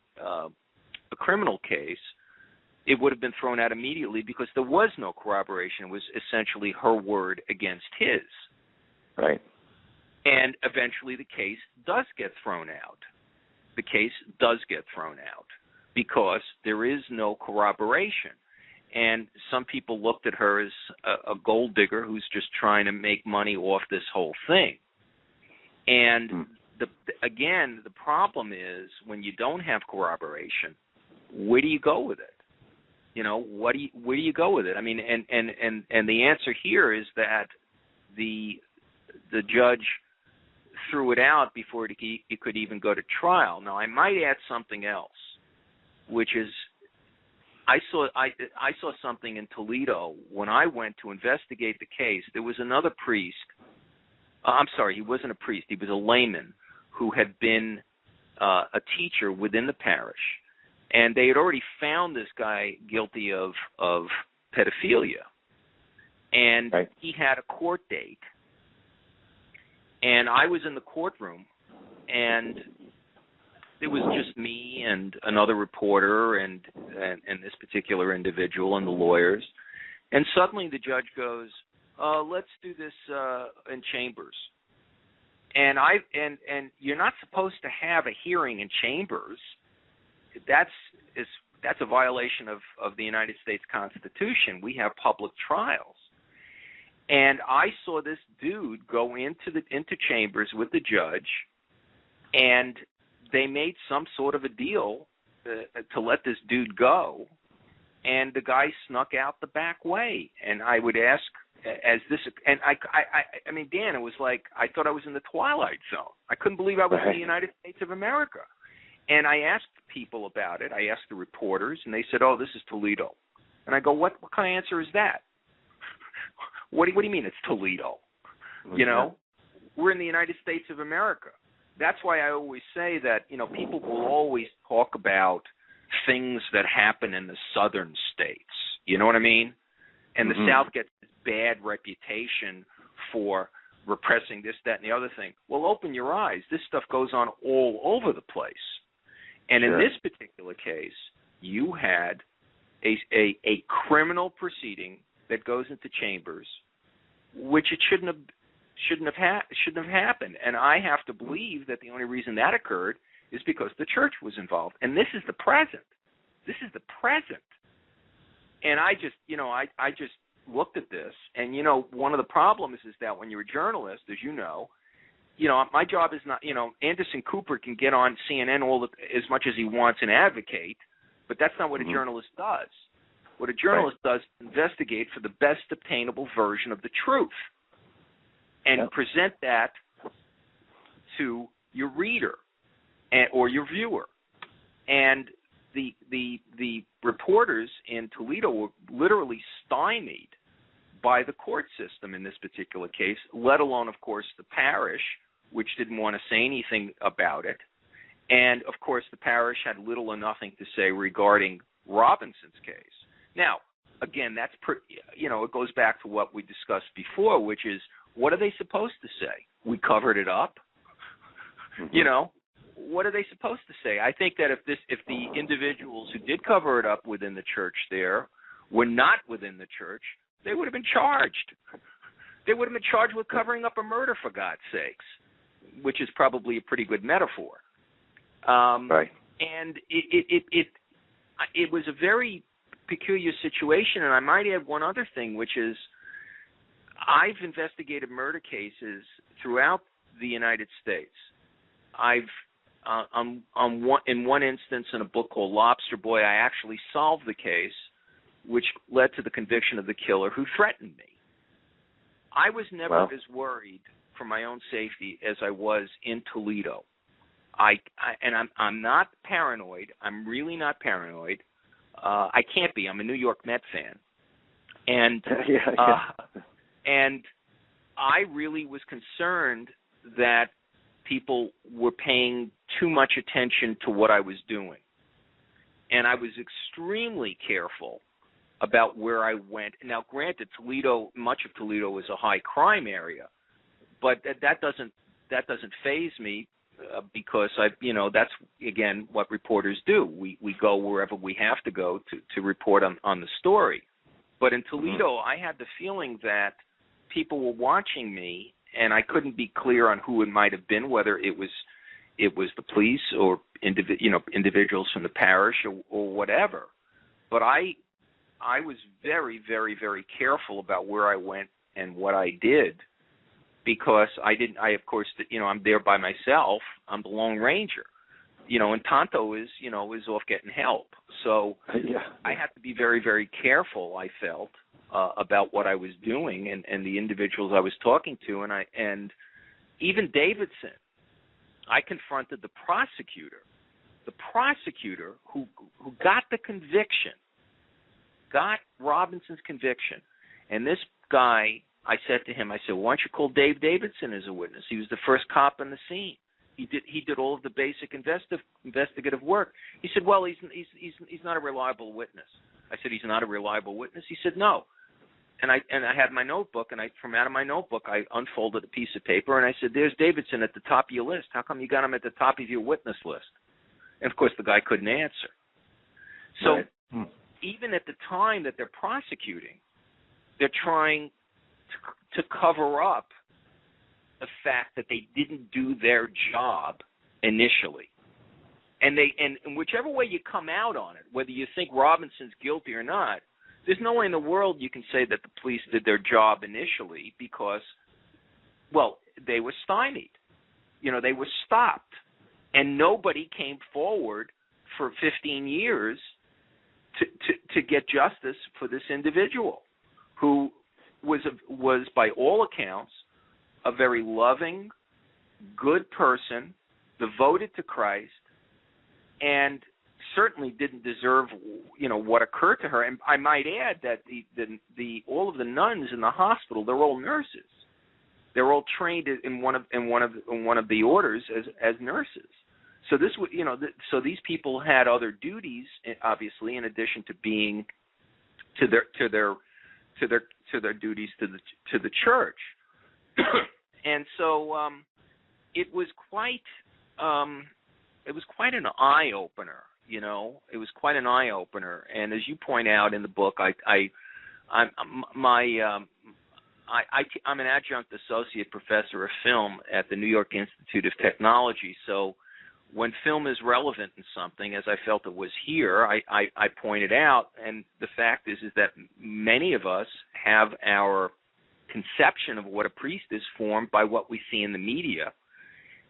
criminal case, it would have been thrown out immediately because there was no corroboration. It was essentially her word against his. Right. And eventually the case does get thrown out. The case does get thrown out because there is no corroboration. And some people looked at her as a gold digger who's just trying to make money off this whole thing. And again, the problem is when you don't have corroboration, where do you go with it? You know, where do you go with it? I mean, and the answer here is that the judge threw it out before it could even go to trial. Now, I might add something else, which is I saw something in Toledo when I went to investigate the case. There was another priest. I'm sorry, he wasn't a priest. He was a layman who had been a teacher within the parish. And they had already found this guy guilty of pedophilia. And he had a court date. And I was in the courtroom, and it was just me and another reporter and this particular individual and the lawyers. And suddenly the judge goes, let's do this in chambers. And you're not supposed to have a hearing in chambers. That's a violation of the United States Constitution. We have public trials. And I saw this dude go into chambers with the judge, and they made some sort of a deal to let this dude go, and the guy snuck out the back way. And I would ask, I mean, Dan, it was like I thought I was in the Twilight Zone. I couldn't believe I was in the United States of America. And I asked people about it. I asked the reporters, and they said, "Oh, this is Toledo." And I go, "What kind of answer is that?" What do you mean it's Toledo? You know, we're in the United States of America. That's why I always say that, you know, people will always talk about things that happen in the southern states. You know what I mean? And the South gets this bad reputation for repressing this, that, and the other thing. Well, open your eyes. This stuff goes on all over the place. And in this particular case, you had a criminal proceeding that goes into chambers, which it shouldn't have happened. And I have to believe that the only reason that occurred is because the church was involved. And this is the present. This is the present. And I just looked at this, and, you know, one of the problems is that when you're a journalist, as you know, my job is not, you know, Anderson Cooper can get on CNN as much as he wants and advocate, but that's not what a journalist does. What a journalist does is investigate for the best obtainable version of the truth and present that to your reader or your viewer. And the reporters in Toledo were literally stymied by the court system in this particular case, let alone, of course, the parish, which didn't want to say anything about it. And, of course, the parish had little or nothing to say regarding Robinson's case. Now, again, that's it goes back to what we discussed before, which is, what are they supposed to say? We covered it up. You know, what are they supposed to say? I think that if the individuals who did cover it up within the church there were not within the church, they would have been charged. They would have been charged with covering up a murder, for God's sakes, which is probably a pretty good metaphor. And it was a very peculiar situation, and I might add one other thing, which is I've investigated murder cases throughout the United States. I've in one instance in a book called Lobster Boy, I actually solved the case, which led to the conviction of the killer who threatened me. I was never as worried for my own safety as I was in Toledo. I'm not paranoid. I'm really not paranoid. I can't be. I'm a New York Met fan, and and I really was concerned that people were paying too much attention to what I was doing, and I was extremely careful about where I went. Now, granted, much of Toledo is a high crime area, but that doesn't faze me. Because that's again what reporters do. We go wherever we have to go to report on the story. But in Toledo, I had the feeling that people were watching me, and I couldn't be clear on who it might have been, whether it was the police or individuals from the parish or whatever. But I was very, very, very careful about where I went and what I did. Because of course, I'm there by myself. I'm the Lone Ranger, and Tonto is off getting help. So I had to be very, very careful, I felt, about what I was doing and the individuals I was talking to. And even Davidson, I confronted the prosecutor who got the conviction, got Robinson's conviction. And this guy, I said to him, why don't you call Dave Davidson as a witness? He was the first cop on the scene. He did all of the basic investigative work. He said, well, he's not a reliable witness. I said, he's not a reliable witness? He said, no. And I had my notebook, and from out of my notebook, I unfolded a piece of paper, and I said, there's Davidson at the top of your list. How come you got him at the top of your witness list? And, of course, the guy couldn't answer. So even at the time that they're prosecuting, they're trying to cover up the fact that they didn't do their job initially. And whichever way you come out on it, whether you think Robinson's guilty or not, there's no way in the world you can say that the police did their job initially because, well, they were stymied. They were stopped. And nobody came forward for 15 years to get justice for this individual who was by all accounts a very loving, good person, devoted to Christ, and certainly didn't deserve, what occurred to her. And I might add that the all of the nuns in the hospital, they're all nurses. They're all trained in one of the orders as nurses. So this would, so these people had other duties, obviously, in addition to being to their duties to the church. And so it was quite an eye opener. It was quite an eye opener. And as you point out in the book, I'm an adjunct associate professor of film at the New York Institute of Technology. So when film is relevant in something, as I felt it was here, I pointed out, and the fact is that many of us have our conception of what a priest is formed by what we see in the media.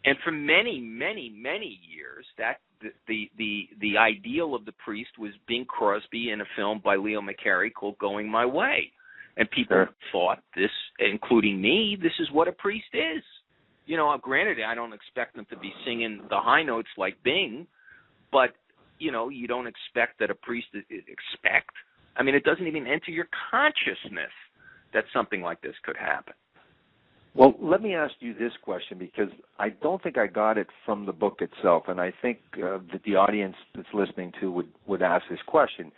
And for many, many, many years, that the ideal of the priest was Bing Crosby in a film by Leo McCarey called Going My Way. And people thought this, including me, this is what a priest is. Granted, I don't expect them to be singing the high notes like Bing, but, you don't expect that a priest expect. I mean, it doesn't even enter your consciousness that something like this could happen. Well, let me ask you this question, because I don't think I got it from the book itself, and I think that the audience that's listening to would ask this question.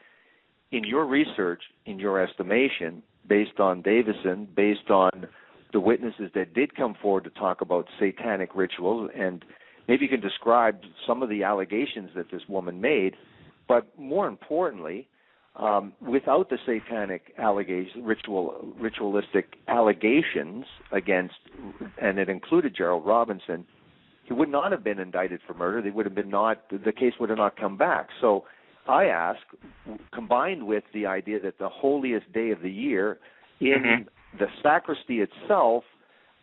In your research, in your estimation, based on Davison, based on the witnesses that did come forward to talk about satanic rituals, and maybe you can describe some of the allegations that this woman made, but more importantly, without the satanic ritualistic allegations against, and it included Gerald Robinson, he would not have been indicted for murder. The case would have not come back. So I ask, combined with the idea that the holiest day of the year in the sacristy itself,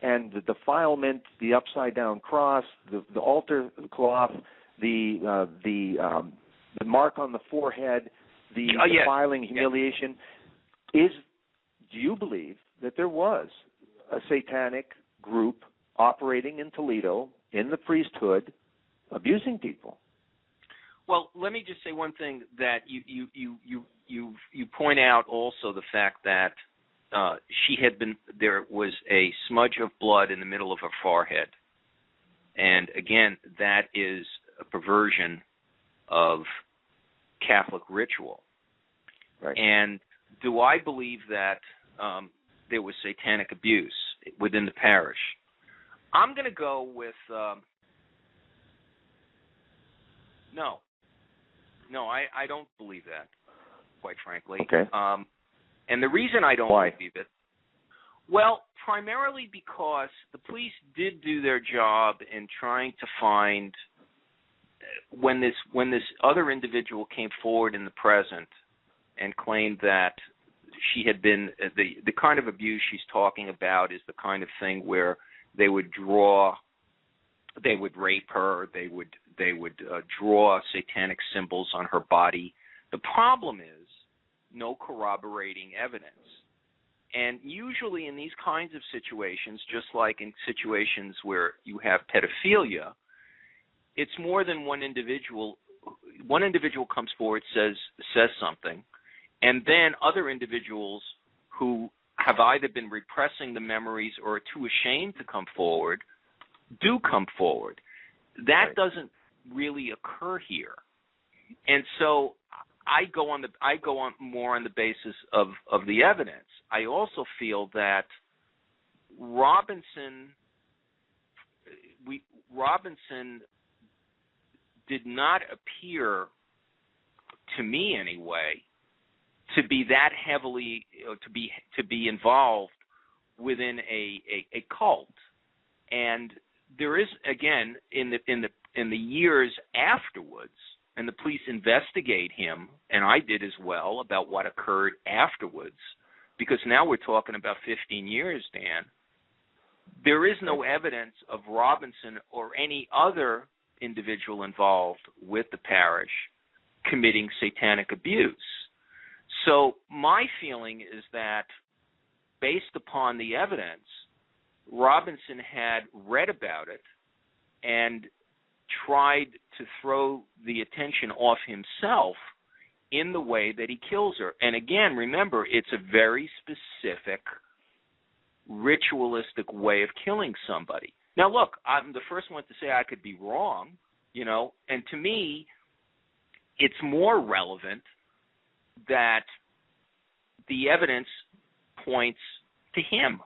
and the defilement, the upside-down cross, the altar cloth, the mark on the forehead, the defiling humiliation, do you believe that there was a satanic group operating in Toledo, in the priesthood, abusing people? Well, let me just say one thing, that you point out also the fact that there was a smudge of blood in the middle of her forehead. And again, that is a perversion of Catholic ritual. Right. And do I believe that there was satanic abuse within the parish? I'm going to go with no. No, I don't believe that, quite frankly. Okay. And the reason I don't believe it, well, primarily because the police did do their job in trying to find, when this other individual came forward in the present and claimed that she had been, the kind of abuse she's talking about is the kind of thing where they would rape her, they would draw satanic symbols on her body. The problem is no corroborating evidence. And usually in these kinds of situations, just like in situations where you have pedophilia, it's more than one individual. One individual comes forward, says something, and then other individuals who have either been repressing the memories or are too ashamed to come forward do come forward. That doesn't really occur here. And so I go on more on the basis of the evidence. I also feel that Robinson did not appear, to me anyway, to be that heavily to be involved within a cult. And there is, again, in the years afterwards, and the police investigate him, and I did as well, about what occurred afterwards, because now we're talking about 15 years, Dan. There is no evidence of Robinson or any other individual involved with the parish committing satanic abuse. So my feeling is that, based upon the evidence, Robinson had read about it and tried to throw the attention off himself in the way that he kills her. And again, remember, it's a very specific, ritualistic way of killing somebody. Now, look, I'm the first one to say I could be wrong, and to me, it's more relevant that the evidence points to him.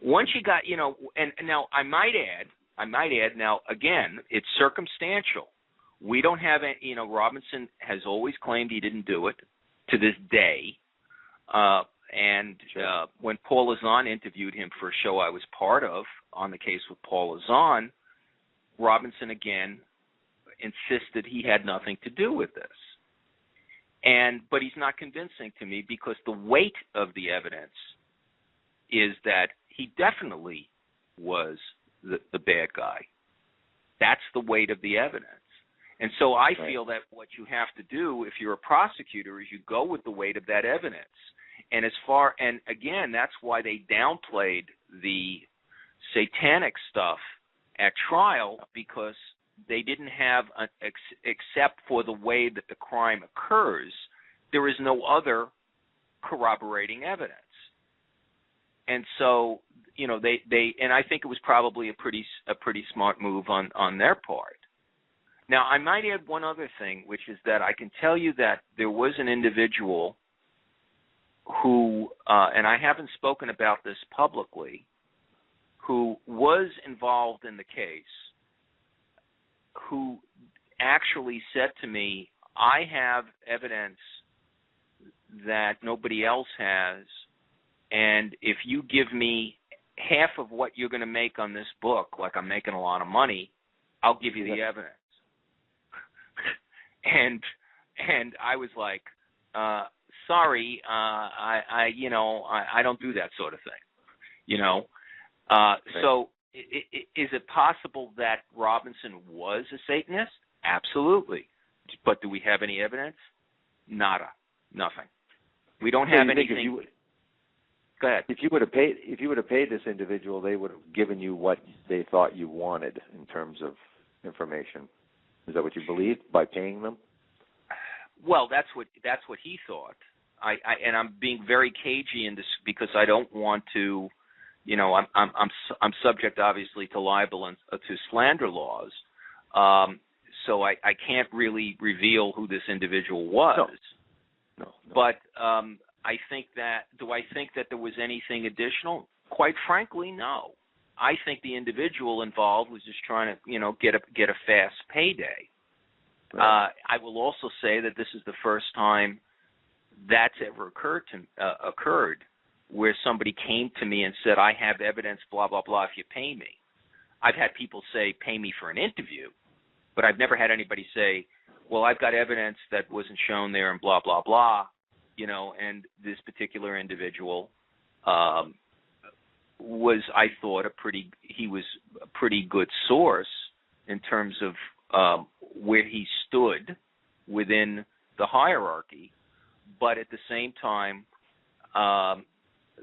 Once you got, and now I might add, now, again, it's circumstantial. We don't have any, Robinson has always claimed he didn't do it to this day. When Paul Lazan interviewed him for a show I was part of on the case with Paul Lazan, Robinson again insisted he had nothing to do with this. But he's not convincing to me, because the weight of the evidence is that he definitely was the bad guy. That's the weight of the evidence. And so I feel that what you have to do if you're a prosecutor is you go with the weight of that evidence. And again, that's why they downplayed the satanic stuff at trial, because they didn't have, except for the way that the crime occurs, there is no other corroborating evidence. And so, and I think it was probably a pretty smart move on their part. Now, I might add one other thing, which is that I can tell you that there was an individual who, and I haven't spoken about this publicly, who was involved in the case, who actually said to me, I have evidence that nobody else has, and if you give me half of what you're going to make on this book, like I'm making a lot of money, I'll give you the evidence. And I was like, sorry, I don't do that sort of thing, So is it possible that Robinson was a Satanist? Absolutely. But do we have any evidence? Nada. Nothing. We don't have anything. Go ahead. If you would have paid this individual, they would have given you what they thought you wanted in terms of information. Is that what you believed, by paying them? Well, that's what he thought. And I'm being very cagey in this because I don't want to, I'm subject obviously to libel and to slander laws. So I can't really reveal who this individual was. No. But I think that there was anything additional? Quite frankly, no. I think the individual involved was just trying to, get a fast payday. Right. I will also say that this is the first time that's ever occurred where somebody came to me and said, I have evidence, blah, blah, blah, if you pay me. I've had people say, pay me for an interview, but I've never had anybody say, well, I've got evidence that wasn't shown there and blah, blah, blah, and this particular individual was, I thought, he was a pretty good source in terms of where he stood within the hierarchy. But at the same time,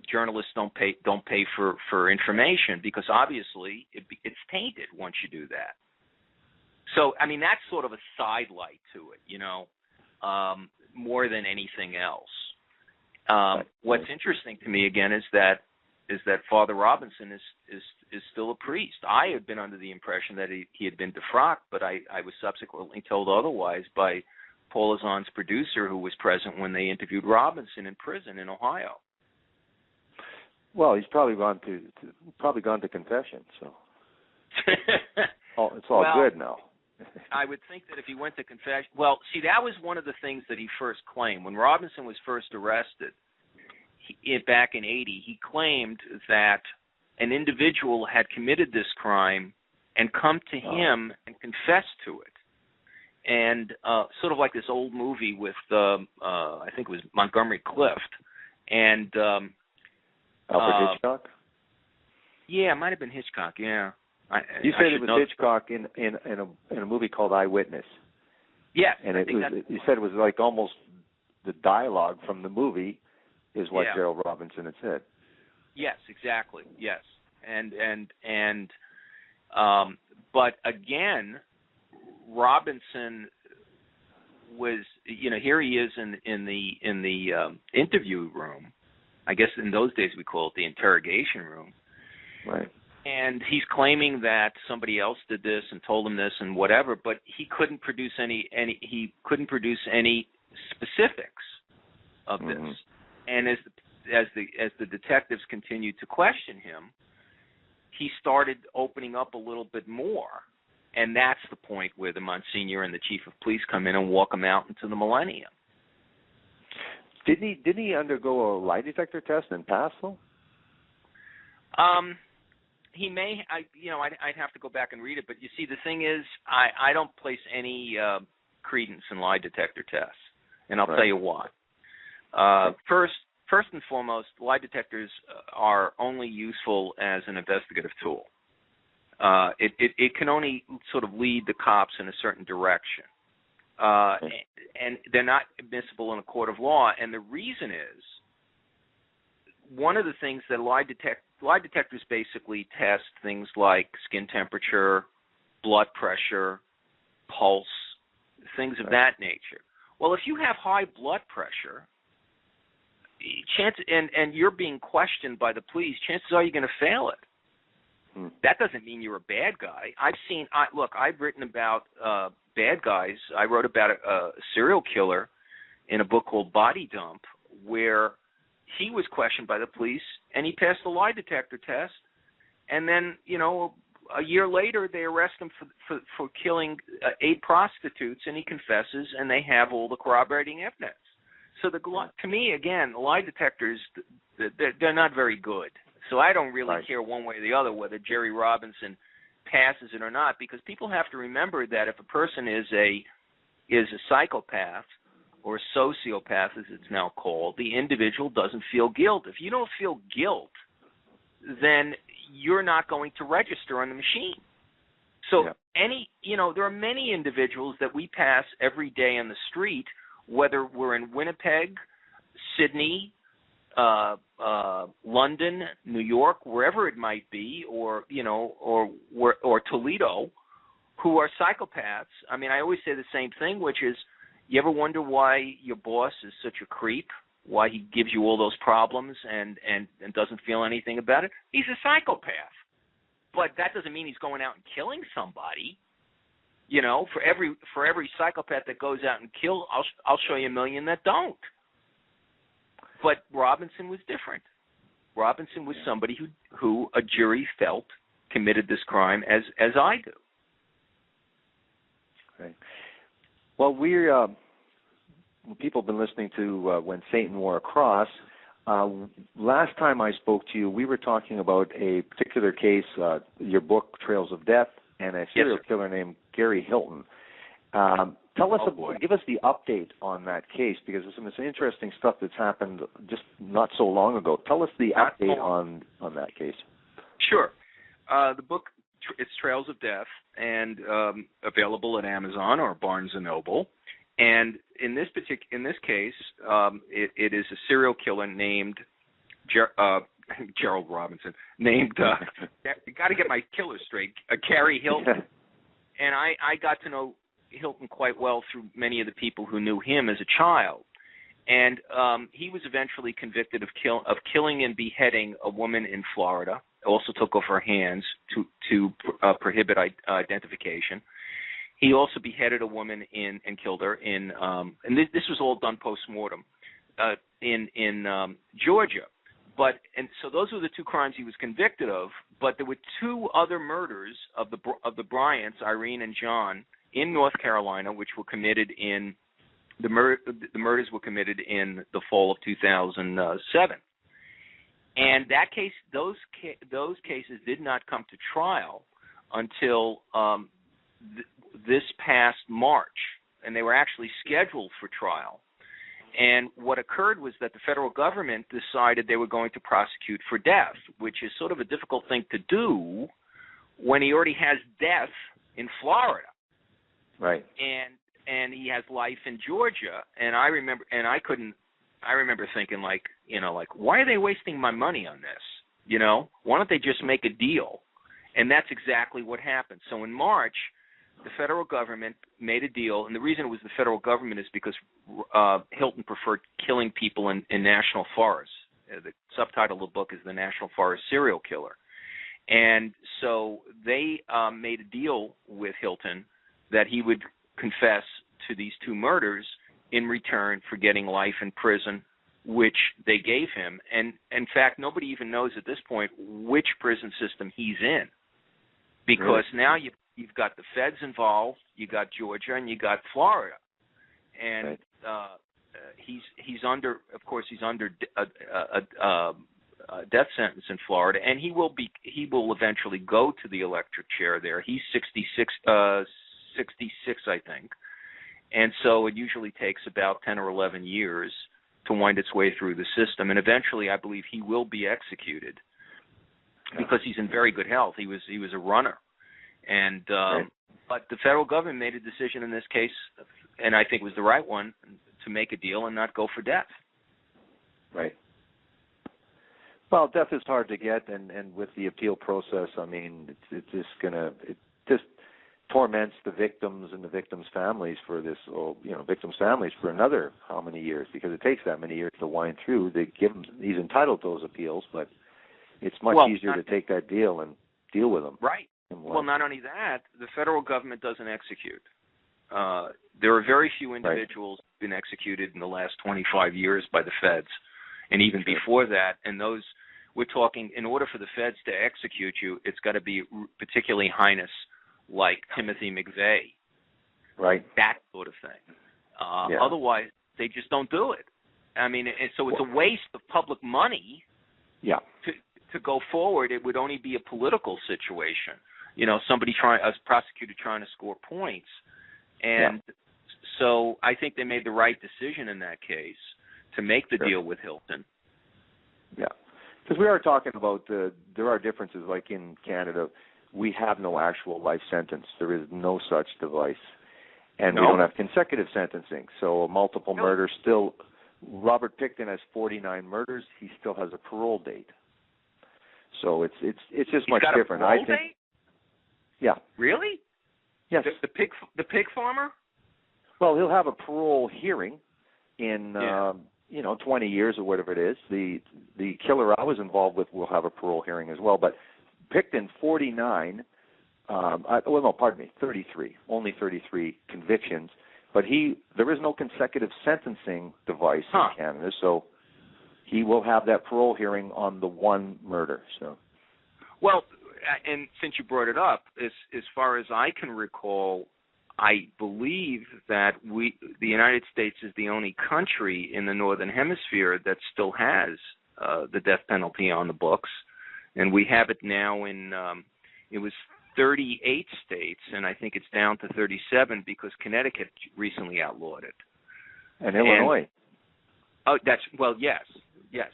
journalists don't pay for information because obviously it's tainted once you do that. So, I mean, that's sort of a sidelight to it, more than anything else. What's interesting to me again is that Father Robinson is still a priest. I had been under the impression that he had been defrocked, but I was subsequently told otherwise by Paul Lazan's producer, who was present when they interviewed Robinson in prison in Ohio. Well, he's probably gone to confession, so it's all good now. I would think that if he went to confession, well, see, that was one of the things that he first claimed when Robinson was first arrested. Back in 1980, he claimed that an individual had committed this crime and come to him and confessed to it. And sort of like this old movie with, I think it was Montgomery Clift. And Alfred Hitchcock? Yeah, it might have been Hitchcock, yeah. You said it was Hitchcock in a movie called Eyewitness. Yes. And you said it was like almost the dialogue from the movie is what Gerald Robinson had said. Yes, exactly. Yes. But again, Robinson was, here he is in the interview room. I guess in those days we call it the interrogation room. Right. And he's claiming that somebody else did this and told him this and whatever, but he couldn't produce any specifics of this. Mm-hmm. And as the detectives continued to question him, he started opening up a little bit more. And that's the point where the Monsignor and the Chief of Police come in and walk him out into the millennium. Didn't he undergo a lie detector test and pass, though? He may. I'd have to go back and read it. But you see, the thing is, I don't place any credence in lie detector tests, and I'll tell you why. First and foremost, lie detectors are only useful as an investigative tool. It can only sort of lead the cops in a certain direction. And they're not admissible in a court of law. And the reason is, one of the things that lie detectors basically test things like skin temperature, blood pressure, pulse, things of that nature. Well, if you have high blood pressure, and you're being questioned by the police, chances are you're going to fail it. That doesn't mean you're a bad guy. I've written about bad guys. I wrote about a serial killer in a book called Body Dump, where he was questioned by the police, and he passed the lie detector test. And then, a year later, they arrest him for killing 8 prostitutes, and he confesses, and they have all the corroborating evidence. So to me, again, lie detectors, they're not very good. So I don't really care one way or the other whether Jerry Robinson passes it or not, because people have to remember that if a person is a psychopath or a sociopath, as it's now called, the individual doesn't feel guilt. If you don't feel guilt, then you're not going to register on the machine. So there are many individuals that we pass every day on the street, whether we're in Winnipeg, Sydney, London, New York, wherever it might be, or Toledo, who are psychopaths. I mean, I always say the same thing, which is, you ever wonder why your boss is such a creep? Why he gives you all those problems and doesn't feel anything about it? He's a psychopath. But that doesn't mean he's going out and killing somebody. For every psychopath that goes out and kills, I'll show you a million that don't. But Robinson was different. Robinson was somebody who a jury felt committed this crime as I do. Okay. Well, people have been listening to When Satan Wore a Cross. Last time I spoke to you, we were talking about a particular case, your book, Trails of Death, and a serial killer named Gary Hilton. Give us the update on that case, because there's some interesting stuff that's happened just not so long ago. Tell us the update on that case. Sure. The book, it's Trails of Death, and available at Amazon or Barnes & Noble. And in this case, it is a serial killer named Gerald Robinson, named, got to get my killer straight, Gary Hilton. And I got to know Hilton quite well through many of the people who knew him as a child. And he was eventually convicted of killing and beheading a woman in Florida. Also took off her hands to prohibit identification. He also beheaded a woman and killed her in and this was all done post-mortem in Georgia. And so those were the 2 crimes he was convicted of. But there were 2 other murders of the Bryants, Irene and John, in North Carolina, which were committed in the murders were committed in the fall of 2007. And that case, those cases did not come to trial until this past March, and they were actually scheduled for trial. And what occurred was that the federal government decided they were going to prosecute for death, which is sort of a difficult thing to do when he already has death in Florida. Right. And he has life in Georgia. And I remember thinking, why are they wasting my money on this? Why don't they just make a deal? And that's exactly what happened. So in March, the federal government made a deal, and the reason it was the federal government is because Hilton preferred killing people in national forests. The subtitle of the book is The National Forest Serial Killer. And so they made a deal with Hilton that he would confess to these 2 murders in return for getting life in prison, which they gave him. And, in fact, nobody even knows at this point which prison system he's in, because now you've got the feds involved, you got Georgia, and you got Florida. And he's under a death sentence in Florida, and he will eventually go to the electric chair there. He's 66, I think, and so it usually takes about 10 or 11 years to wind its way through the system, and eventually, I believe he will be executed because he's in very good health. He was a runner, and but the federal government made a decision in this case, and I think it was the right one, to make a deal and not go for death. Right. Well, death is hard to get, and with the appeal process, I mean, it just torments the victims and the victims' families for this, victims' families for another how many years? Because it takes that many years to wind through. They give him, he's entitled to those appeals, but it's much easier to take that deal and deal with them. Right. Well, not only that, the federal government doesn't execute. There are very few individuals who've been executed in the last 25 years by the feds, and even before that. And those, we're talking, in order for the feds to execute you, it's got to be particularly heinous, like Timothy McVeigh, that sort of thing. Otherwise, they just don't do it. I mean, so it's a waste of public money. To go forward. It would only be a political situation. A prosecutor trying to score points. And so I think they made the right decision in that case to make the deal with Hilton. Yeah, because we are talking about there are differences. Like in Canada, we have no actual life sentence. There is no such device. And we don't have consecutive sentencing. So a multiple murder still, Robert Pickton has 49 murders. He still has a parole date. So it's just much different. I think. Date? Yeah. Really? Yes. The pig farmer? Well, he'll have a parole hearing in 20 years or whatever it is. The killer I was involved with will have a parole hearing as well. But Pickton, 49. 33. Only 33 convictions. But there is no consecutive sentencing device in Canada, so he will have that parole hearing on the one murder. So, well, and since you brought it up, as far as I can recall, I believe that the United States is the only country in the Northern Hemisphere that still has the death penalty on the books, and we have it now in it was 38 states, and I think it's down to 37 because Connecticut recently outlawed it. And Illinois. Yes.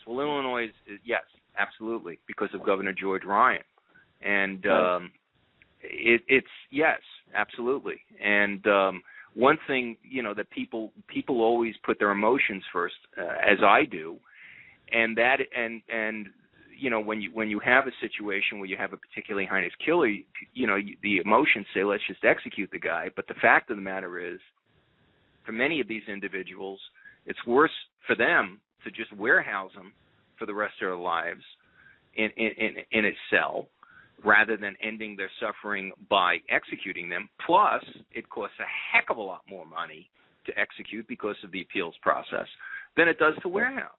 Well, Illinois is yes, absolutely, because of Governor George Ryan. And it's yes, absolutely. And one thing, that people always put their emotions first, as I do, and when you have a situation where you have a particularly heinous killer, the emotions say, let's just execute the guy. But the fact of the matter is, for many of these individuals, it's worse for them to just warehouse them for the rest of their lives in a cell, rather than ending their suffering by executing them. Plus, it costs a heck of a lot more money to execute because of the appeals process than it does to warehouse.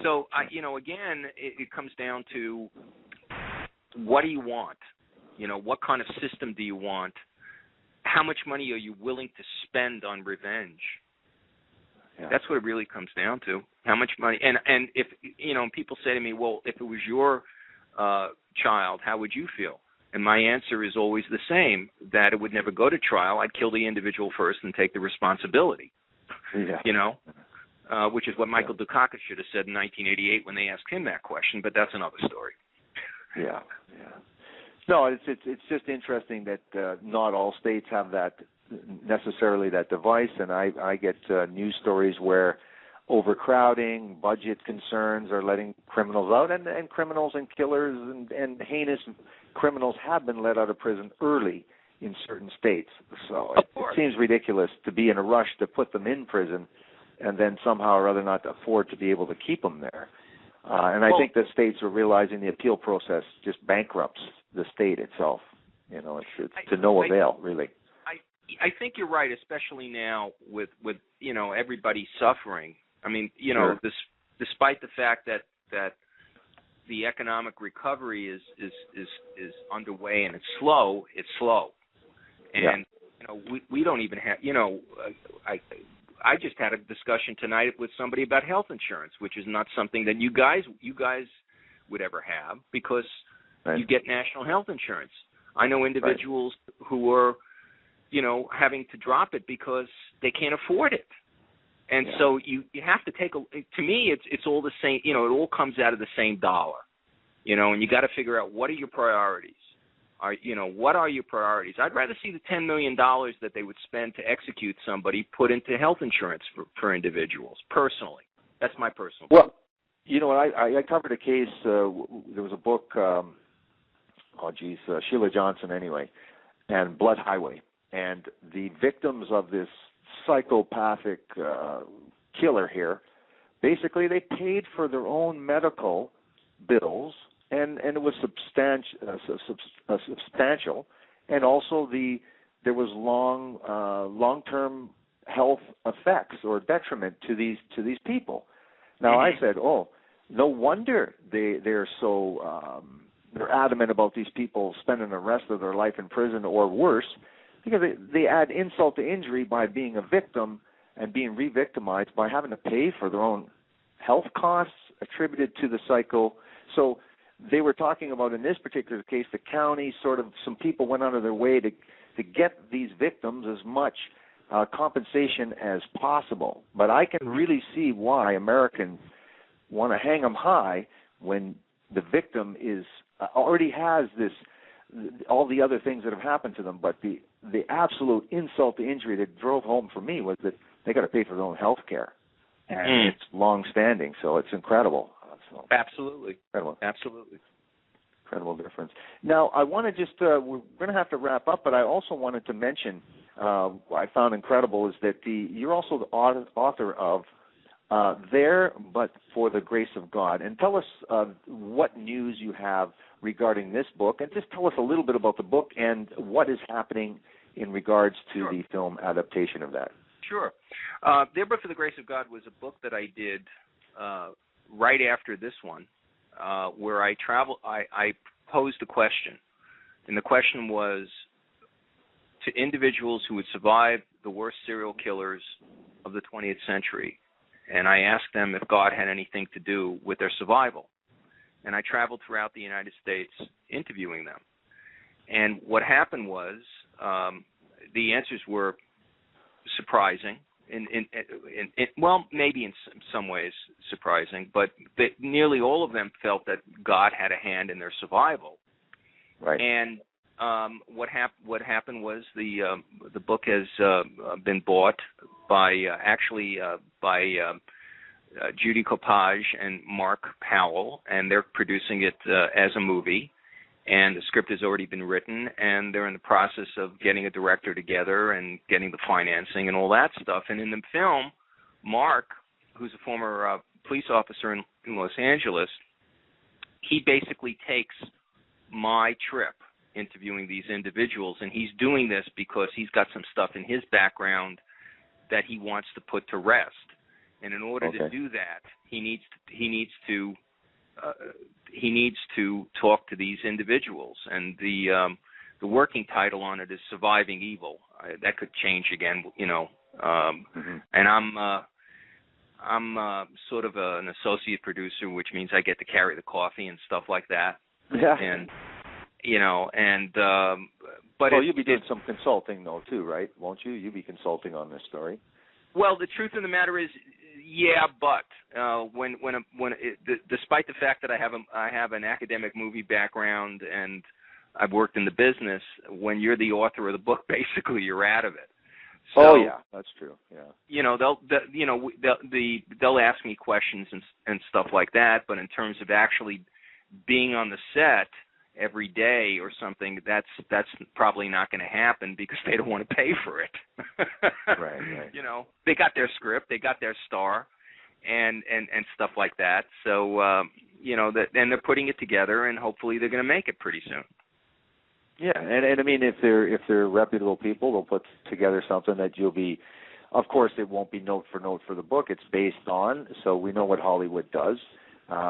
So, again, it comes down to what do you want? What kind of system do you want? How much money are you willing to spend on revenge? Yeah. That's what it really comes down to. How much money? And if, people say to me, well, if it was your child, how would you feel? And my answer is always the same, that it would never go to trial. I'd kill the individual first and take the responsibility. Yeah. Which is what Michael Dukakis should have said in 1988 when they asked him that question, but that's another story. Yeah. No, it's just interesting that not all states have that necessarily that device, and I get news stories where overcrowding, budget concerns are letting criminals out, and criminals and killers and heinous criminals have been let out of prison early in certain states. So it course. seems ridiculous to be in a rush to put them in prison and then somehow or other not afford to be able to keep them there. And I think the states are realizing the appeal process just bankrupts the state itself. You know, it's to no avail, really. I think you're right, especially now with you know, everybody suffering. I mean, you Sure. know, despite the fact that the economic recovery is underway and it's slow. And you know, we don't even have, you know, I just had a discussion tonight with somebody about health insurance, which is not something that you guys would ever have, because you get national health insurance. I know individuals who are, you know, having to drop it because they can't afford it. And so you have to take to me, it's all the same, you know, it all comes out of the same dollar, you know, and you got to figure out, what are your priorities? What are your priorities? I'd rather see the $10 million that they would spend to execute somebody put into health insurance for individuals, personally. That's my personal opinion. Well, you know, I covered a case, there was a book, Sheila Johnson anyway, and Blood Highway. And the victims of this psychopathic killer here, basically they paid for their own medical bills, and it was substantial, and also there was long-term health effects or detriment to these people. Now I said, oh, no wonder they're so they're adamant about these people spending the rest of their life in prison or worse, because they add insult to injury by being a victim and being re-victimized by having to pay for their own health costs attributed to the psycho. So they were talking about, in this particular case, the county, some people went out of their way to get these victims as much compensation as possible. But I can really see why Americans want to hang them high when the victim already has all the other things that have happened to them, but the absolute insult to injury that drove home for me was that they got to pay for their own health care, and it's long-standing, so it's incredible. So, absolutely. Incredible. Absolutely. Incredible difference. Now, I want to just, we're going to have to wrap up, but I also wanted to mention, what I found incredible is that you're also the author of There But for the Grace of God. And tell us what news you have regarding this book, and just tell us a little bit about the book and what is happening in regards to the film adaptation of that. Sure. There But for the Grace of God was a book that I did right after this one, where I posed a question, and the question was to individuals who would survive the worst serial killers of the 20th century, and I asked them if God had anything to do with their survival. And I traveled throughout the United States interviewing them. And what happened was the answers were surprising, well, maybe in some ways surprising, but nearly all of them felt that God had a hand in their survival. Right. And what happened was the book has been bought by Judy Coppage and Mark Powell, and they're producing it as a movie. And the script has already been written, and they're in the process of getting a director together and getting the financing and all that stuff. And in the film, Mark, who's a former police officer in Los Angeles, he basically takes my trip interviewing these individuals, and he's doing this because he's got some stuff in his background that he wants to put to rest. And in order to do that, he needs to talk to these individuals. And the working title on it is Surviving Evil. That could change again, you know. And I'm sort of an associate producer, which means I get to carry the coffee and stuff like that. Yeah. And you know, but you'll be doing some consulting though too, right? Won't you? You'll be consulting on this story. Well, the truth of the matter is, yeah, but despite the fact that I have an academic movie background and I've worked in the business, when you're the author of the book, basically you're out of it. So, yeah, that's true. Yeah. You know, they'll ask me questions and stuff like that, but in terms of actually being on the set every day or something, that's probably not going to happen because they don't want to pay for it. Right. You know, they got their script, they got their star, and stuff like that. So you know, and they're putting it together, and hopefully they're going to make it pretty soon. Yeah, and I mean, if they're reputable people, they'll put together something that you'll be. Of course, it won't be note for note for the book. It's based on, so we know what Hollywood does.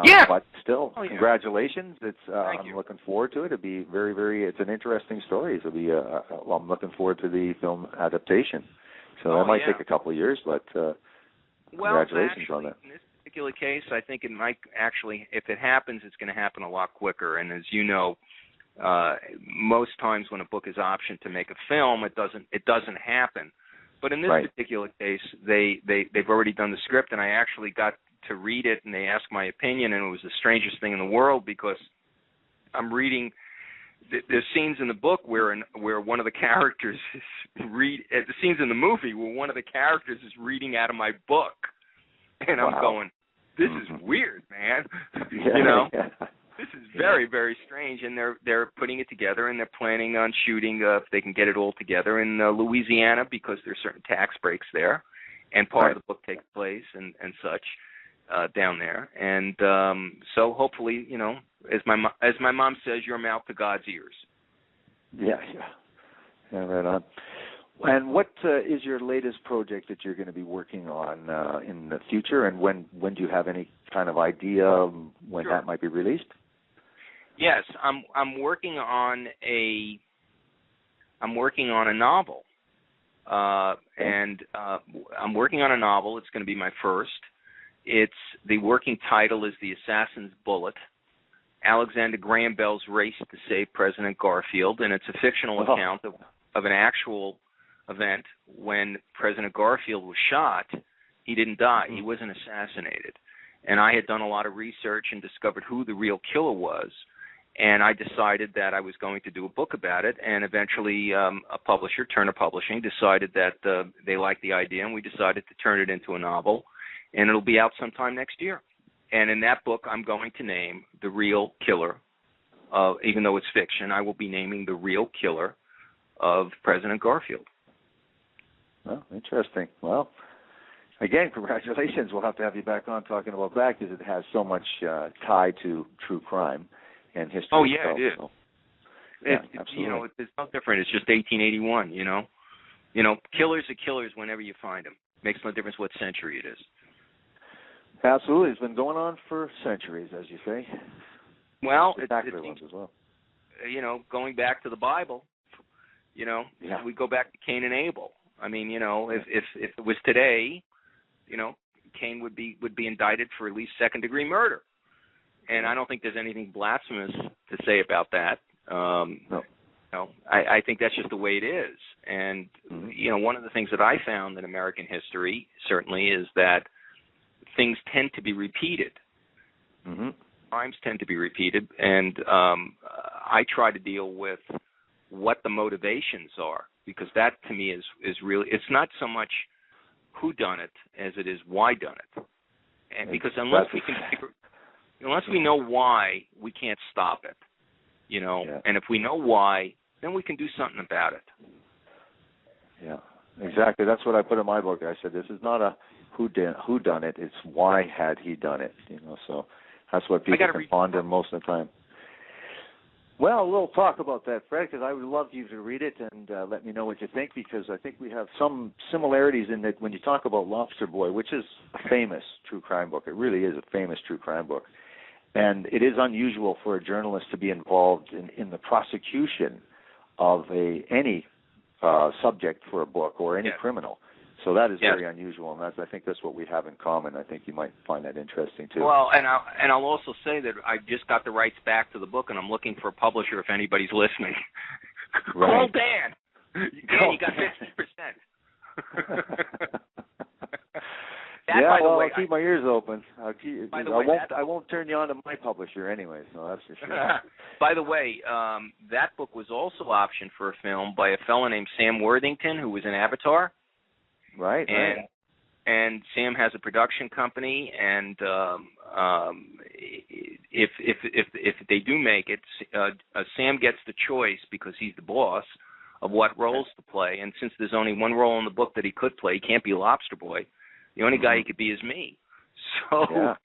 Yeah. But still, yeah. Congratulations. It's I'm you. looking forward to it. It'll be very, very. It's an interesting story. It'll be. Well, I'm looking forward to the film adaptation. So that might take a couple of years, but congratulations on that. In this particular case, I think it might actually, if it happens, it's going to happen a lot quicker. And as you know, most times when a book is optioned to make a film, it doesn't happen. But in this particular case, they've already done the script, and I actually got to read it, and they asked my opinion, and it was the strangest thing in the world because I'm reading. There's scenes in the book where one of the characters the scenes in the movie where one of the characters is reading out of my book, and I'm going, this is weird, man. You know. Yeah. This is very, very strange, and they're putting it together, and they're planning on shooting, if they can get it all together, in Louisiana because there's certain tax breaks there, and part of the book takes place and such down there. And so hopefully, you know, as my mom says, your mouth to God's ears. Yeah, right on. And what is your latest project that you're going to be working on in the future, and when do you have any kind of idea when that might be released? Yes, I'm working on a novel, and I'm working on a novel. It's going to be my first. The working title is The Assassin's Bullet, Alexander Graham Bell's Race to Save President Garfield, and it's a fictional account of an actual event when President Garfield was shot. He didn't die. He wasn't assassinated. And I had done a lot of research and discovered who the real killer was. And I decided that I was going to do a book about it, and eventually a publisher, Turner Publishing, decided that they liked the idea, and we decided to turn it into a novel, and it'll be out sometime next year. And in that book, I'm going to name the real killer, even though it's fiction, I will be naming the real killer of President Garfield. Well, interesting. Well, again, congratulations. We'll have to have you back on talking about that because it has so much tie to true crime and history. Oh, yeah, itself, it is. So. Absolutely. You know, it's no different. It's just 1881, you know. You know, killers are killers whenever you find them. Makes no difference what century it is. Absolutely. It's been going on for centuries, as you say. Well, spectacular ones as well. You know, going back to the Bible, you know, we go back to Cain and Abel. I mean, you know, if it was today, you know, Cain would be indicted for at least second-degree murder. And I don't think there's anything blasphemous to say about that. No. You know, I think that's just the way it is. And, you know, one of the things that I found in American history, certainly, is that things tend to be repeated. Crimes tend to be repeated. And I try to deal with what the motivations are, because that, to me, is really, it's not so much who done it as it is why done it. And because unless we know why, we can't stop it, you know. Yeah. And if we know why, then we can do something about it. Yeah, exactly. That's what I put in my book. I said, this is not a who done it, it's why had he done it, you know. So that's what people can ponder most of the time. Well, we'll talk about that, Fred, because I would love you to read it and let me know what you think, because I think we have some similarities in that when you talk about Lobster Boy, which is a famous true crime book. It really is a famous true crime book. And it is unusual for a journalist to be involved in the prosecution of any subject for a book or any criminal. So that is very unusual, and I think that's what we have in common. I think you might find that interesting, too. Well, and I'll also say that I just got the rights back to the book, and I'm looking for a publisher if anybody's listening. Right. Call Dan. Dan, you got 50%. I'll keep my ears open. I won't turn you on to my publisher anyway, so that's for sure. By the way, that book was also optioned for a film by a fellow named Sam Worthington, who was in Avatar. Right. and Sam has a production company, and if they do make it, Sam gets the choice, because he's the boss, of what roles to play. And since there's only one role in the book that he could play, he can't be Lobster Boy. The only guy he could be is me. So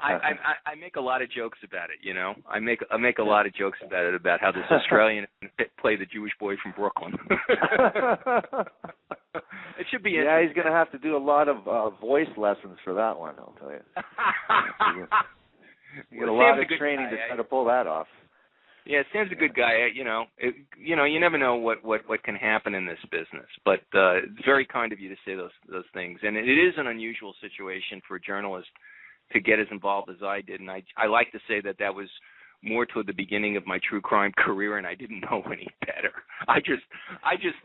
I make a lot of jokes about it, you know. I make a lot of jokes about it, about how this Australian play the Jewish boy from Brooklyn. It should be. Yeah, he's going to have to do a lot of voice lessons for that one, I'll tell you. You get a lot of training to try to pull that off. Yeah, Sam's a good guy. You know, you never know what can happen in this business. But it's very kind of you to say those things. And it is an unusual situation for a journalist to get as involved as I did. And I like to say that was more toward the beginning of my true crime career, and I didn't know any better. I just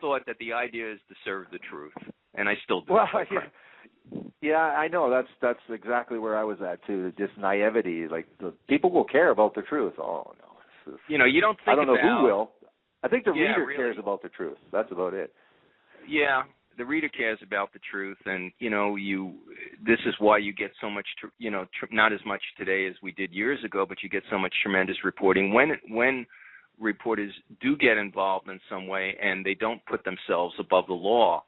thought that the idea is to serve the truth, and I still do. Well, yeah, I know. That's exactly where I was at too. Just naivety, like the people will care about the truth. Oh no. You know, you don't think I don't know about, who will. I think the reader really cares about the truth. That's about it. Yeah, the reader cares about the truth, and you know, this is why you get so much, not as much today as we did years ago, but you get so much tremendous reporting when reporters do get involved in some way and they don't put themselves above the law.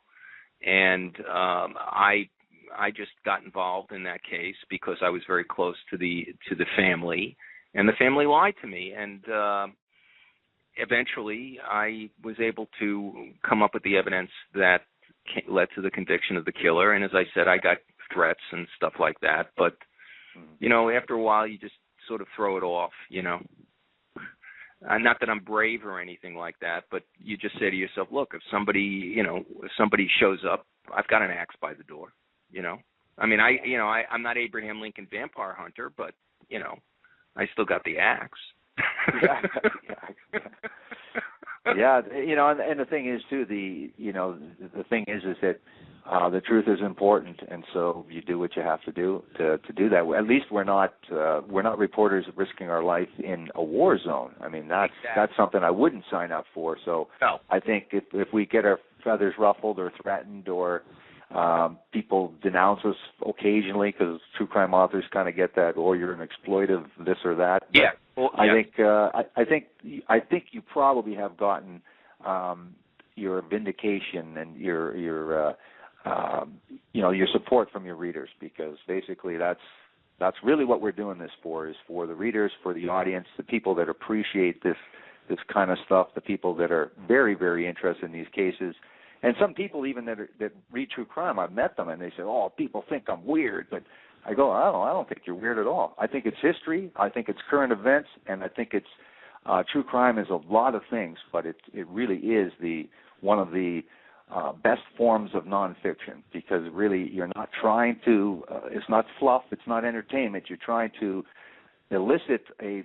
And I just got involved in that case because I was very close to the family. And the family lied to me, and eventually I was able to come up with the evidence that led to the conviction of the killer. And as I said, I got threats and stuff like that. But, you know, after a while you just sort of throw it off, you know. Not that I'm brave or anything like that, but you just say to yourself, look, if somebody shows up, I've got an axe by the door, you know. I mean, I'm not Abraham Lincoln Vampire Hunter, but, you know, I still got the axe. Yeah, you know, and the thing is too, the thing is that the truth is important, and so you do what you have to do to do that. At least we're not reporters risking our life in a war zone. I mean, that's something I wouldn't sign up for. So no. I think if we get our feathers ruffled or threatened or people denounce us occasionally, because true crime authors kind of get that, or you're an exploitive this or that. Yeah. Well, I think you probably have gotten your vindication and your support from your readers, because basically that's really what we're doing this for, is for the readers, for the audience, the people that appreciate this kind of stuff, the people that are very, very interested in these cases. And some people even that read true crime, I've met them, and they say, "Oh, people think I'm weird," but I go, I don't think you're weird at all. I think it's history. I think it's current events, and I think it's true crime is a lot of things, but it really is one of the best forms of nonfiction, because really you're not trying to. It's not fluff. It's not entertainment. You're trying to elicit a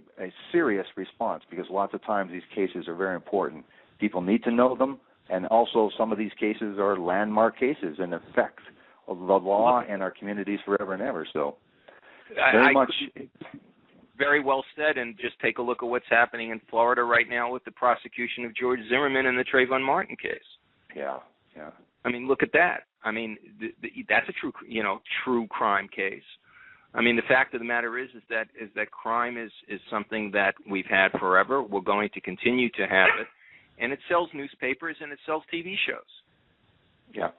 serious response, because lots of times these cases are very important. People need to know them. And also some of these cases are landmark cases and affect the law and our communities forever and ever. So very well said. And just take a look at what's happening in Florida right now with the prosecution of George Zimmerman and the Trayvon Martin case. Yeah. I mean, look at that. I mean, that's a true crime case. I mean, the fact of the matter is that crime is something that we've had forever. We're going to continue to have it. And it sells newspapers and it sells TV shows. Yeah,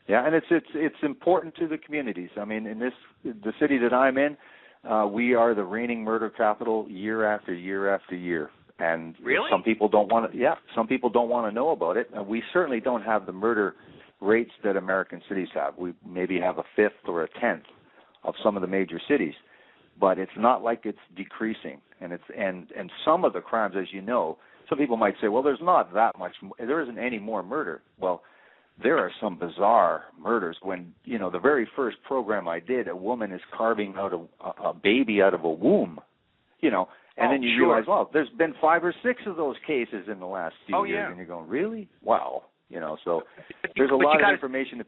and it's important to the communities. I mean, in the city that I'm in, we are the reigning murder capital year after year after year. And really? Some people don't want to. Yeah, some people don't want to know about it. And we certainly don't have the murder rates that American cities have. We maybe have a fifth or a tenth of some of the major cities, but it's not like it's decreasing. And and some of the crimes, as you know. Some people might say, well, there's not that much, there isn't any more murder. Well, there are some bizarre murders. When, the very first program I did, a woman is carving out a baby out of a womb, and then you realize, well, there's been 5 or 6 of those cases in the last few years. Yeah. And you're going, really? Wow. So there's a lot of information.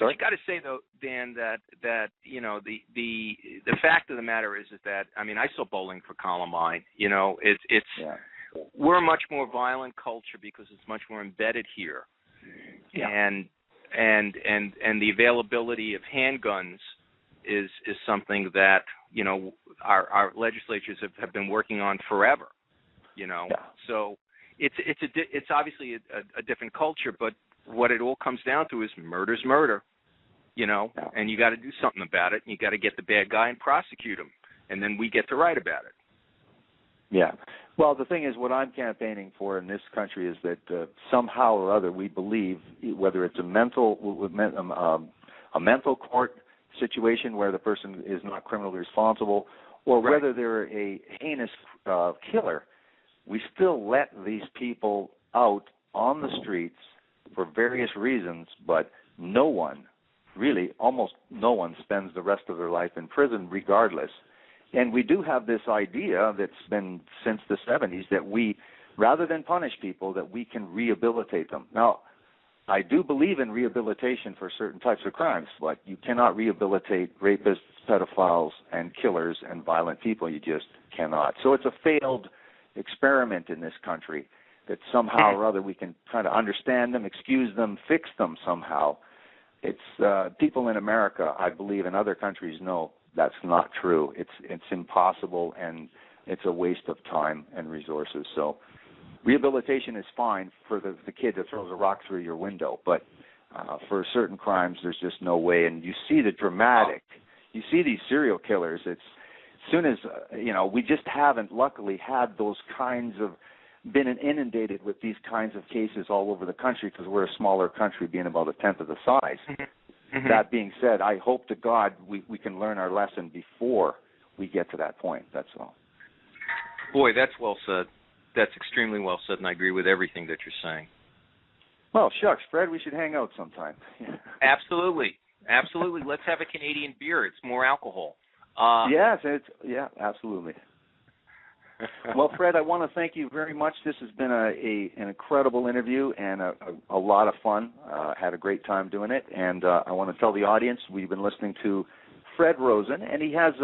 Sorry? You got to say, though, Dan, that the fact of the matter is that, I mean, I saw Bowling for Columbine. It's yeah. We're a much more violent culture because it's much more embedded here. Yeah. And and the availability of handguns is something that, you know, our legislatures have been working on forever, you know. Yeah. So it's obviously a different culture, but what it all comes down to is murder's murder, you know, and you got to do something about it, and you got to get the bad guy and prosecute him, and then we get to write about it. Yeah. Well, the thing is, what I'm campaigning for in this country is that somehow or other we believe, whether it's a mental court situation where the person is not criminally responsible, or Right. whether they're a heinous killer, we still let these people out on the streets for various reasons, but no one, really almost no one, spends the rest of their life in prison regardless. And we do have this idea that's been since the 70s that we, rather than punish people, that we can rehabilitate them. Now, I do believe in rehabilitation for certain types of crimes, but you cannot rehabilitate rapists, pedophiles, and killers and violent people. You just cannot. So it's a failed experiment in this country that somehow or other we can try to understand them, excuse them, fix them somehow. It's people in America, I believe, in other countries know that's not true. It's impossible, and it's a waste of time and resources. So rehabilitation is fine for the kid that throws a rock through your window, but for certain crimes, there's just no way. And you see the dramatic. You see these serial killers. It's as soon as we just haven't luckily had those kinds of been inundated with these kinds of cases all over the country because we're a smaller country, being about a tenth of the size. Mm-hmm. That being said, I hope to God we can learn our lesson before we get to that point. That's all. Boy, that's well said. That's extremely well said, and I agree with everything that you're saying. Well, shucks, Fred, we should hang out sometime. Absolutely. Absolutely. Let's have a Canadian beer. It's more alcohol. Yes, absolutely. Well, Fred, I want to thank you very much. This has been an incredible interview and a lot of fun. Had a great time doing it. And I want to tell the audience we've been listening to Fred Rosen, and he has,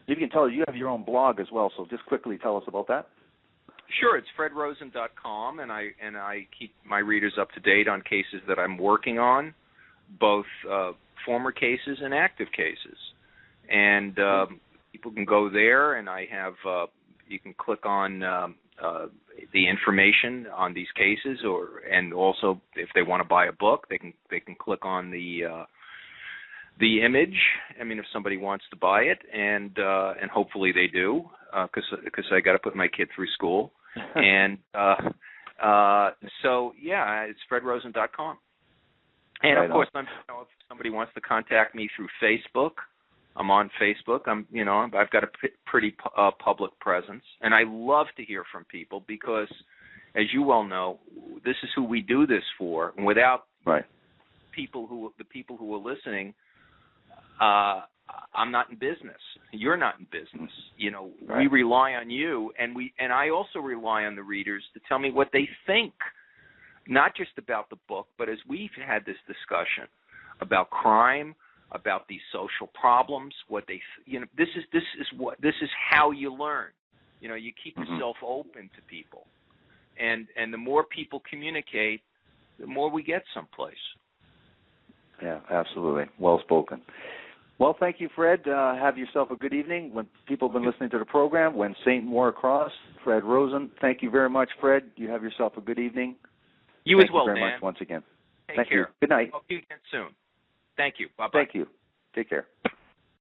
you can tell you have your own blog as well, so just quickly tell us about that. Sure, it's fredrosen.com, and I keep my readers up to date on cases that I'm working on, both former cases and active cases. And people can go there, and I have you can click on the information on these cases, and also if they want to buy a book, they can click on the image. I mean, if somebody wants to buy it, and hopefully they do, because I got to put my kid through school. And so yeah, it's fredrosen.com. And right of course, if somebody wants to contact me through Facebook, I'm on Facebook. I've got a pretty public presence, and I love to hear from people because, as you well know, this is who we do this for. And without the people who are listening, I'm not in business. You're not in business. We rely on you, and I also rely on the readers to tell me what they think, not just about the book, but as we've had this discussion about crime, about these social problems, what they, this is how you learn. You keep yourself open to people, and the more people communicate, the more we get someplace. Yeah, absolutely. Well spoken. Well, thank you, Fred. Have yourself a good evening. When people have been listening to the program, when St. Moore Cross, Fred Rosen, thank you very much, Fred. You have yourself a good evening. You as well, Dan. Thank you very much once again. Take care. You. Good night. Hope you again soon. Thank you. Bye-bye. Thank you. Take care.